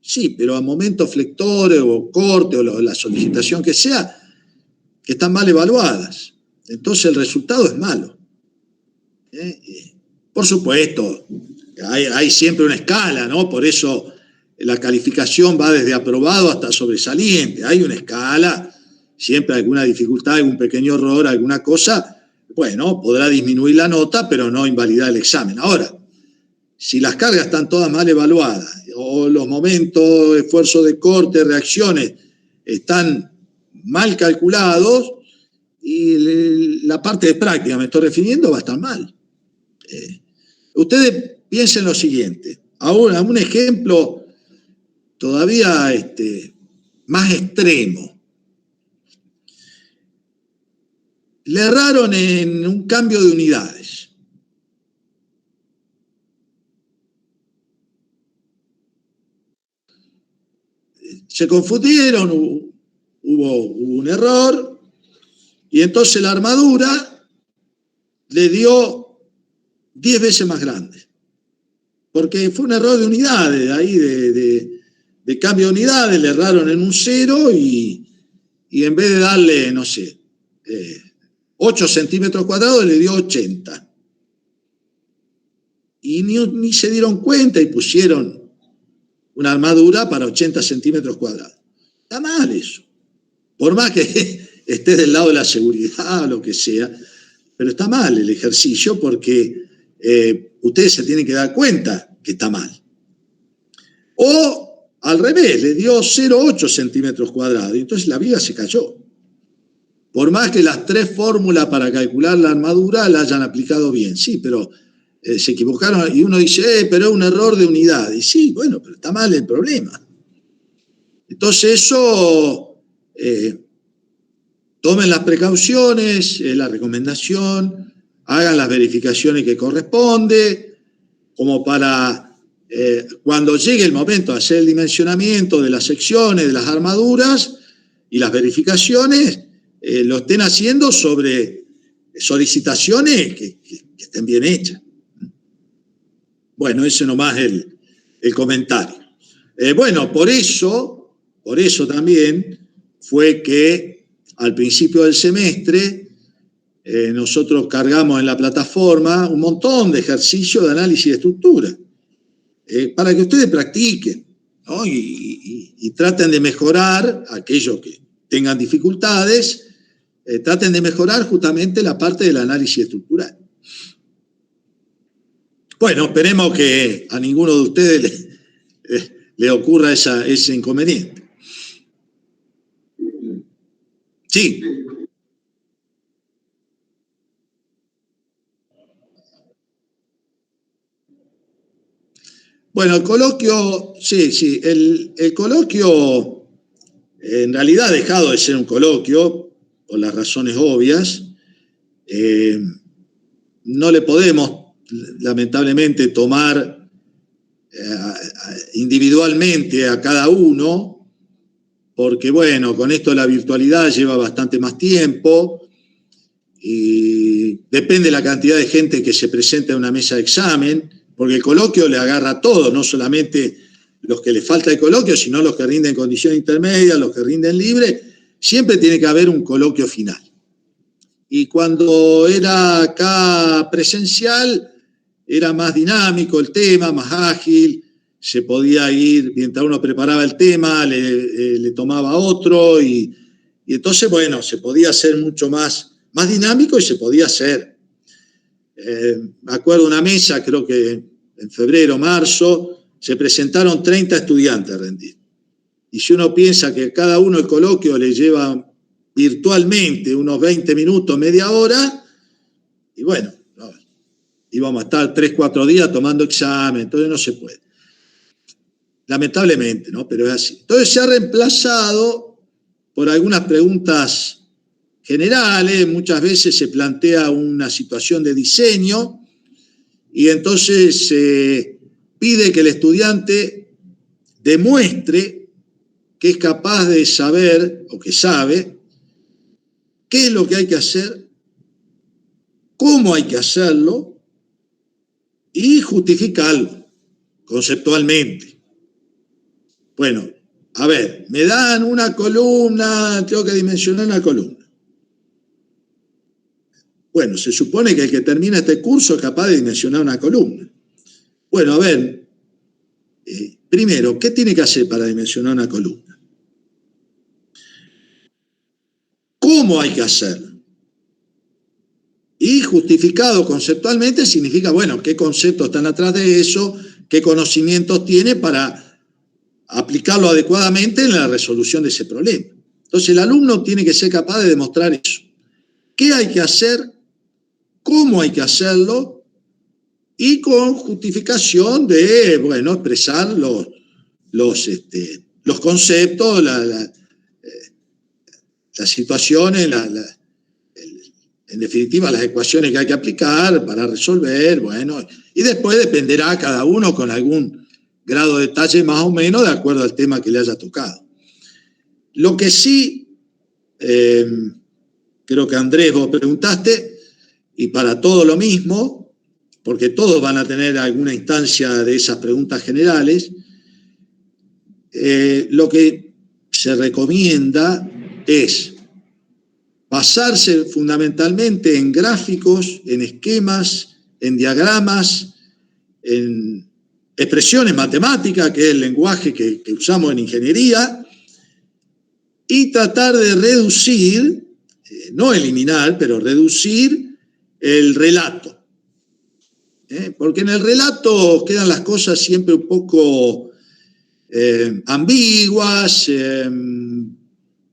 Sí, pero a momentos flectores o corte o la solicitación que sea, que están mal evaluadas. Entonces el resultado es malo. Por supuesto, hay siempre una escala, ¿no? Por eso la calificación va desde aprobado hasta sobresaliente. Hay una escala, siempre alguna dificultad, algún pequeño error, alguna cosa, bueno, podrá disminuir la nota, pero no invalidar el examen. Ahora, si las cargas están todas mal evaluadas, o los momentos, esfuerzos de corte, reacciones, están mal calculados, y la parte de práctica, me estoy refiriendo, va a estar mal. Ustedes piensen lo siguiente, ahora un ejemplo todavía más extremo. Le erraron en un cambio de unidades. Se confundieron, hubo un error, y entonces la armadura le dio 10 veces más grande. Porque fue un error de unidades, ahí de cambio de unidades, le erraron en un 0 y en vez de darle, no sé, 8 centímetros cuadrados, le dio 80. Y ni se dieron cuenta y pusieron una armadura para 80 centímetros cuadrados. Está mal eso. Por más que esté del lado de la seguridad o lo que sea, pero está mal el ejercicio porque ustedes se tienen que dar cuenta que está mal. O al revés, le dio 0,8 centímetros cuadrados y entonces la viga se cayó. Por más que las 3 fórmulas para calcular la armadura la hayan aplicado bien, sí, pero se equivocaron y uno dice, pero es un error de unidad. Y sí, bueno, pero está mal el problema. Entonces eso, tomen las precauciones, la recomendación, hagan las verificaciones que corresponde, como para cuando llegue el momento de hacer el dimensionamiento de las secciones, de las armaduras y las verificaciones, lo estén haciendo sobre solicitaciones que estén bien hechas. Bueno, ese nomás es el comentario. Bueno, por eso también fue que al principio del semestre nosotros cargamos en la plataforma un montón de ejercicios de análisis de estructura para que ustedes practiquen, ¿no? y traten de mejorar, aquellos que tengan dificultades, traten de mejorar justamente la parte del análisis estructural. Bueno, esperemos que a ninguno de ustedes le ocurra ese inconveniente. Sí. Bueno, el coloquio, sí, el coloquio en realidad ha dejado de ser un coloquio por las razones obvias. No le podemos, lamentablemente, tomar individualmente a cada uno, porque, bueno, con esto la virtualidad lleva bastante más tiempo y depende de la cantidad de gente que se presenta en una mesa de examen, porque el coloquio le agarra a todos, no solamente los que les falta el coloquio, sino los que rinden en condición intermedia, los que rinden libre. Siempre tiene que haber un coloquio final. Y cuando era acá presencial, era más dinámico el tema, más ágil, se podía ir, mientras uno preparaba el tema, le tomaba otro, y entonces, bueno, se podía hacer mucho más dinámico y se podía hacer. Me acuerdo una mesa, creo que en febrero, marzo, se presentaron 30 estudiantes a rendir. Y si uno piensa que cada uno el coloquio le lleva virtualmente unos 20 minutos, media hora, y bueno, íbamos a estar 3, 4 días tomando examen, entonces no se puede. Lamentablemente, ¿no? Pero es así. Entonces se ha reemplazado por algunas preguntas generales, muchas veces se plantea una situación de diseño y entonces se pide que el estudiante demuestre que es capaz de saber o que sabe qué es lo que hay que hacer, cómo hay que hacerlo y justificarlo conceptualmente. Bueno, a ver, me dan una columna, tengo que dimensionar una columna. Bueno, se supone que el que termina este curso es capaz de dimensionar una columna. Bueno, a ver, primero, ¿qué tiene que hacer para dimensionar una columna? ¿Cómo hay que hacerlo? Y justificado conceptualmente significa, bueno, qué conceptos están atrás de eso, qué conocimientos tiene para aplicarlo adecuadamente en la resolución de ese problema. Entonces el alumno tiene que ser capaz de demostrar eso. ¿Qué hay que hacer? ¿Cómo hay que hacerlo? Y con justificación de, bueno, expresar los conceptos, las situaciones, en definitiva, las ecuaciones que hay que aplicar para resolver, bueno, y después dependerá cada uno con algún grado de detalle más o menos de acuerdo al tema que le haya tocado. Lo que sí, creo que Andrés, vos preguntaste, y para todo lo mismo, porque todos van a tener alguna instancia de esas preguntas generales, lo que se recomienda es basarse fundamentalmente en gráficos, en esquemas, en diagramas, en expresiones matemáticas, que es el lenguaje que usamos en ingeniería, y tratar de reducir, no eliminar, pero reducir el relato. Porque en el relato quedan las cosas siempre un poco ambiguas,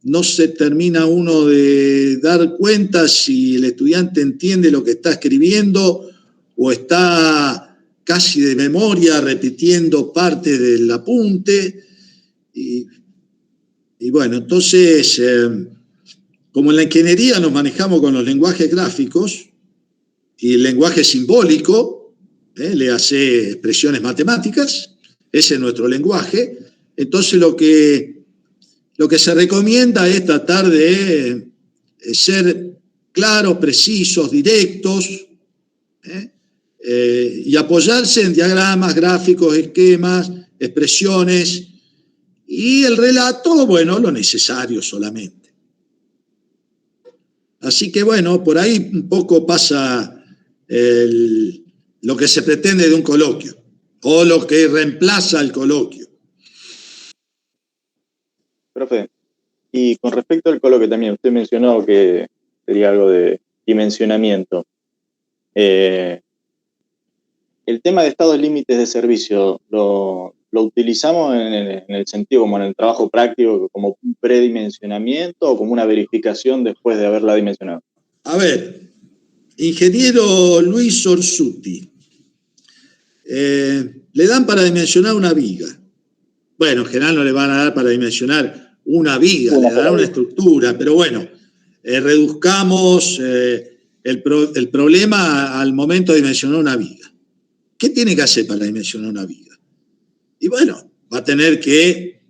no se termina uno de dar cuenta si el estudiante entiende lo que está escribiendo o está casi de memoria repitiendo parte del apunte. Y bueno, entonces, como en la ingeniería nos manejamos con los lenguajes gráficos y el lenguaje simbólico, le hace expresiones matemáticas, ese es nuestro lenguaje, entonces lo que se recomienda es tratar de ser claros, precisos, directos, y apoyarse en diagramas, gráficos, esquemas, expresiones, y el relato, bueno, lo necesario solamente. Así que, bueno, por ahí un poco pasa lo que se pretende de un coloquio, o lo que reemplaza el coloquio. Profe, y con respecto al coloquio también, usted mencionó que sería algo de dimensionamiento. El tema de estados límites de servicio, ¿lo utilizamos en el sentido como en el trabajo práctico, como un predimensionamiento o como una verificación después de haberla dimensionado? A ver, ingeniero Luis Orsuti, le dan para dimensionar una viga. Bueno, en general no le van a dar para dimensionar una viga, le darán una estructura, pero bueno, reduzcamos el problema al momento de dimensionar una viga. ¿Qué tiene que hacer para dimensionar una viga? Y bueno, va a tener que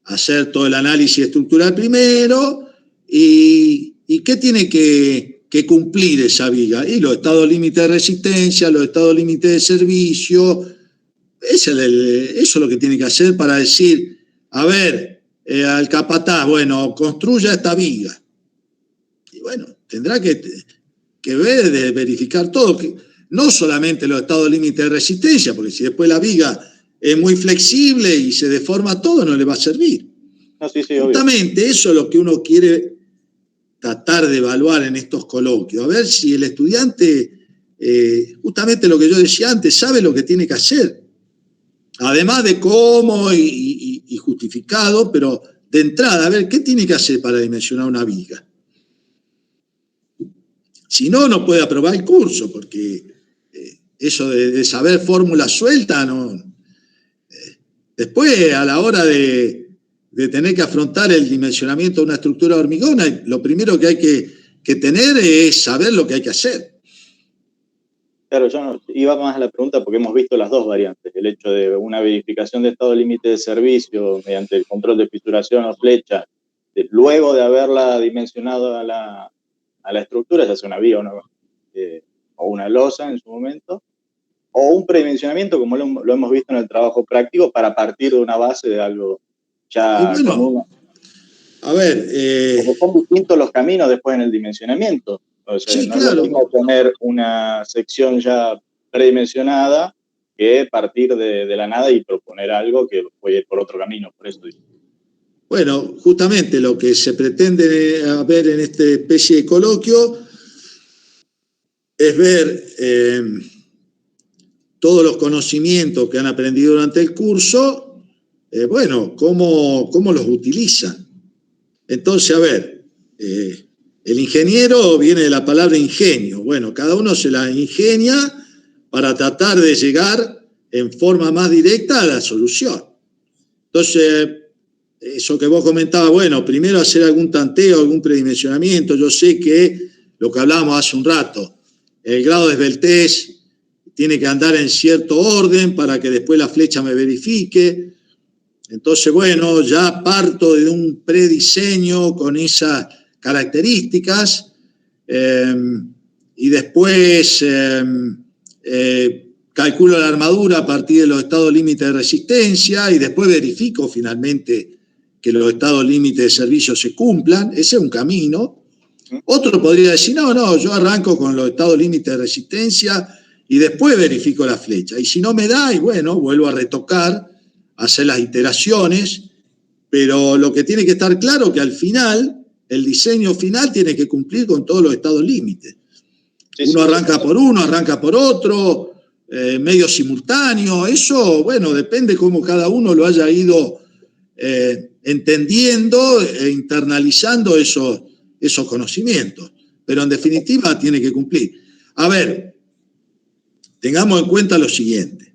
hacer todo el análisis estructural primero y ¿qué tiene que cumplir esa viga? Y los estados límites de resistencia, los estados límites de servicio, eso es lo que tiene que hacer para decir, a ver, al capataz, bueno, construya esta viga. Y bueno, tendrá que ver, de verificar todo, no solamente los estados límites de resistencia, porque si después la viga es muy flexible y se deforma todo, no le va a servir. No, sí, justamente obvio. Eso es lo que uno quiere tratar de evaluar en estos coloquios, a ver si el estudiante, justamente lo que yo decía antes, sabe lo que tiene que hacer, además de cómo y justificado, pero de entrada, a ver, ¿qué tiene que hacer para dimensionar una viga? Si no, no puede aprobar el curso, porque eso de saber fórmula suelta, no. Después, a la hora de tener que afrontar el dimensionamiento de una estructura de hormigón, lo primero que hay que tener es saber lo que hay que hacer. Claro, yo no, iba más a la pregunta porque hemos visto las dos variantes. El hecho de una verificación de estado límite de servicio mediante el control de fituración o flecha, luego de haberla dimensionado a la estructura, ya sea una viga o una losa en su momento, o un predimensionamiento como lo hemos visto en el trabajo práctico para partir de una base de algo ya común. A ver... Porque son distintos los caminos después en el dimensionamiento. O sea, sí, no claro. es lo mismo tener una sección ya predimensionada que partir de la nada y proponer algo que puede ir por otro camino. Por eso digo. Bueno, justamente lo que se pretende ver en esta especie de coloquio es ver todos los conocimientos que han aprendido durante el curso, cómo los utilizan. Entonces, a ver, el ingeniero viene de la palabra ingenio. Bueno, cada uno se la ingenia para tratar de llegar en forma más directa a la solución. Entonces, eso que vos comentabas, bueno, primero hacer algún tanteo, algún predimensionamiento. Yo sé que lo que hablábamos hace un rato, el grado de esbeltez tiene que andar en cierto orden para que después la flecha me verifique. Entonces, bueno, ya parto de un prediseño con esas características y después calculo la armadura a partir de los estados límites de resistencia y después verifico finalmente que los estados límites de servicio se cumplan. Ese es un camino. Otro podría decir, no, yo arranco con los estados límites de resistencia y después verifico la flecha. Y si no me da, y bueno, vuelvo a retocar, hacer las iteraciones, pero lo que tiene que estar claro es que al final, el diseño final tiene que cumplir con todos los estados límites. Uno arranca por uno, arranca por otro, medio simultáneo, eso, bueno, depende cómo cada uno lo haya ido entendiendo e internalizando esos conocimientos, pero en definitiva tiene que cumplir. A ver, tengamos en cuenta lo siguiente.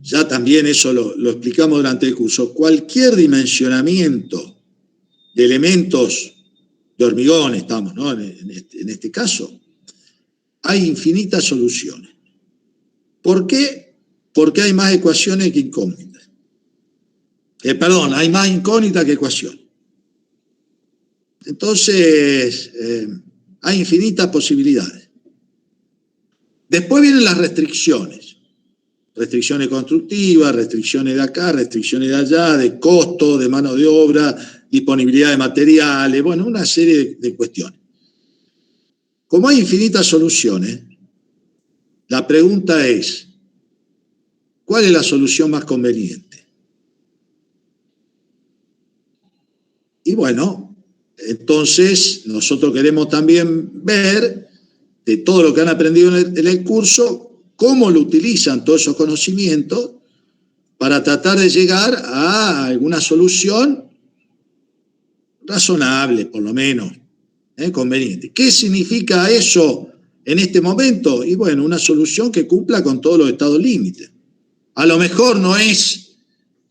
Ya también eso lo explicamos durante el curso. Cualquier dimensionamiento de elementos de hormigón, estamos, ¿no? En este caso, hay infinitas soluciones. ¿Por qué? Porque hay más ecuaciones que incógnitas. Hay más incógnitas que ecuaciones. Entonces, hay infinitas posibilidades. Después vienen las restricciones. Restricciones constructivas, restricciones de acá, restricciones de allá, de costo, de mano de obra, disponibilidad de materiales, bueno, una serie de cuestiones. Como hay infinitas soluciones, la pregunta es, ¿cuál es la solución más conveniente? Y bueno, entonces nosotros queremos también ver de todo lo que han aprendido en el curso, cómo lo utilizan todos esos conocimientos para tratar de llegar a alguna solución razonable, por lo menos, conveniente. ¿Qué significa eso en este momento? Y bueno, una solución que cumpla con todos los estados límites. A lo mejor no es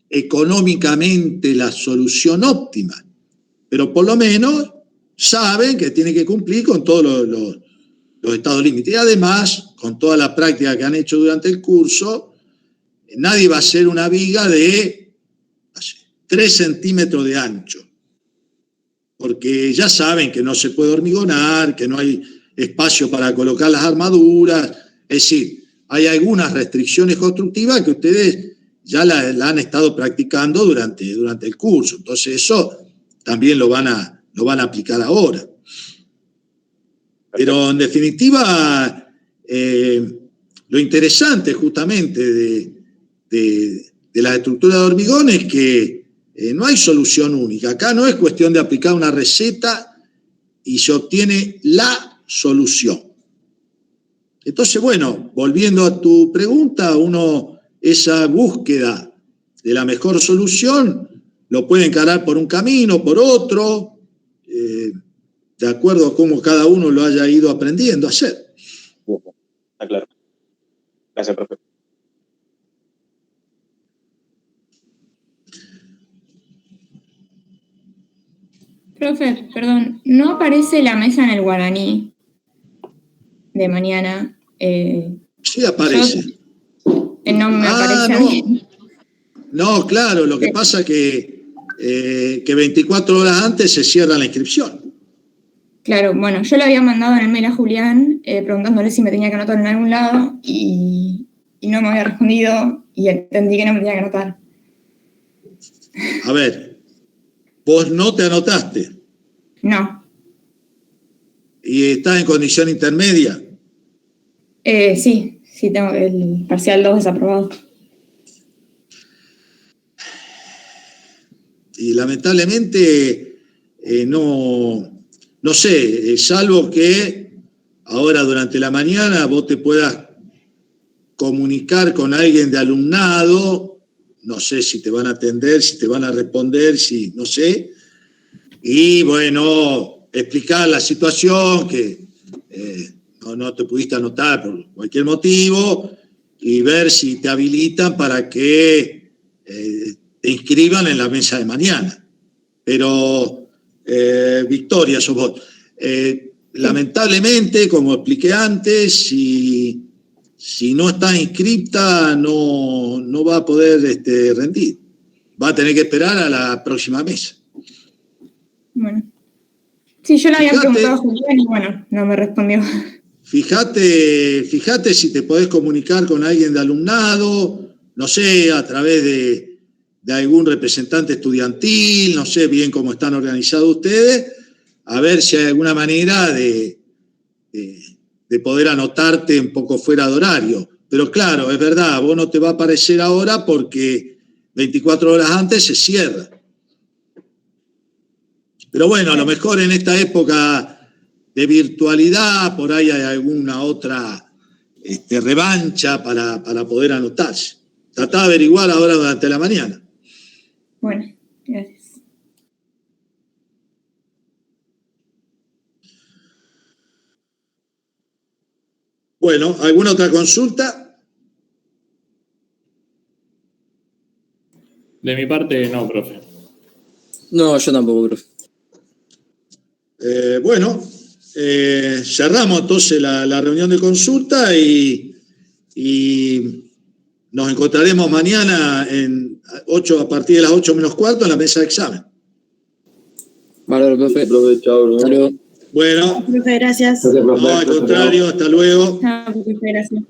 económicamente la solución óptima, pero por lo menos saben que tiene que cumplir con todos los estados límites. Y además, con toda la práctica que han hecho durante el curso, nadie va a hacer una viga de 3 centímetros de ancho, porque ya saben que no se puede hormigonar, que no hay espacio para colocar las armaduras. Es decir, hay algunas restricciones constructivas que ustedes ya la han estado practicando durante el curso. Entonces eso también lo van a aplicar ahora. Pero en definitiva, lo interesante justamente de la estructura de hormigón es que no hay solución única. Acá no es cuestión de aplicar una receta y se obtiene la solución. Entonces, bueno, volviendo a tu pregunta, esa búsqueda de la mejor solución lo puede encarar por un camino, por otro, de acuerdo a cómo cada uno lo haya ido aprendiendo a hacer. Está claro. Gracias, profe. Profe, perdón, no aparece la mesa en el guaraní de mañana. Sí aparece. No me aparece a mí. No, claro, lo que pasa es que 24 horas antes se cierra la inscripción. Claro, bueno, yo le había mandado en el mail a Julián preguntándole si me tenía que anotar en algún lado y no me había respondido y entendí que no me tenía que anotar. A ver, vos no te anotaste. No. ¿Y estás en condición intermedia? Sí, tengo el parcial 2 desaprobado. Y lamentablemente no sé, salvo que ahora durante la mañana vos te puedas comunicar con alguien de alumnado, no sé si te van a atender, si te van a responder, si no sé, y bueno, explicar la situación, que no te pudiste anotar por cualquier motivo, y ver si te habilitan para que te inscriban en la mesa de mañana. Pero, Victoria, sos vos. Lamentablemente, como expliqué antes, si no está inscripta, no va a poder rendir. Va a tener que esperar a la próxima mesa. Bueno. Sí, yo le había preguntado a Julián y bueno, no me respondió. Fíjate si te podés comunicar con alguien de alumnado, no sé, a través de algún representante estudiantil, no sé bien cómo están organizados ustedes, a ver si hay alguna manera de poder anotarte un poco fuera de horario. Pero claro, es verdad, vos no te va a aparecer ahora porque 24 horas antes se cierra. Pero bueno, a lo mejor en esta época de virtualidad, por ahí hay alguna otra revancha para poder anotarse. Tratá de averiguar ahora durante la mañana. Bueno, gracias. Bueno, ¿alguna otra consulta? De mi parte, no, profe. No, yo tampoco, profe. Bueno, cerramos entonces la reunión de consulta y nos encontraremos mañana a partir de las 8:45 en la mesa de examen. Vale, profe. Chao, Hasta luego. Bueno, Profe, gracias. no, al contrario, hasta luego. No, profe, gracias.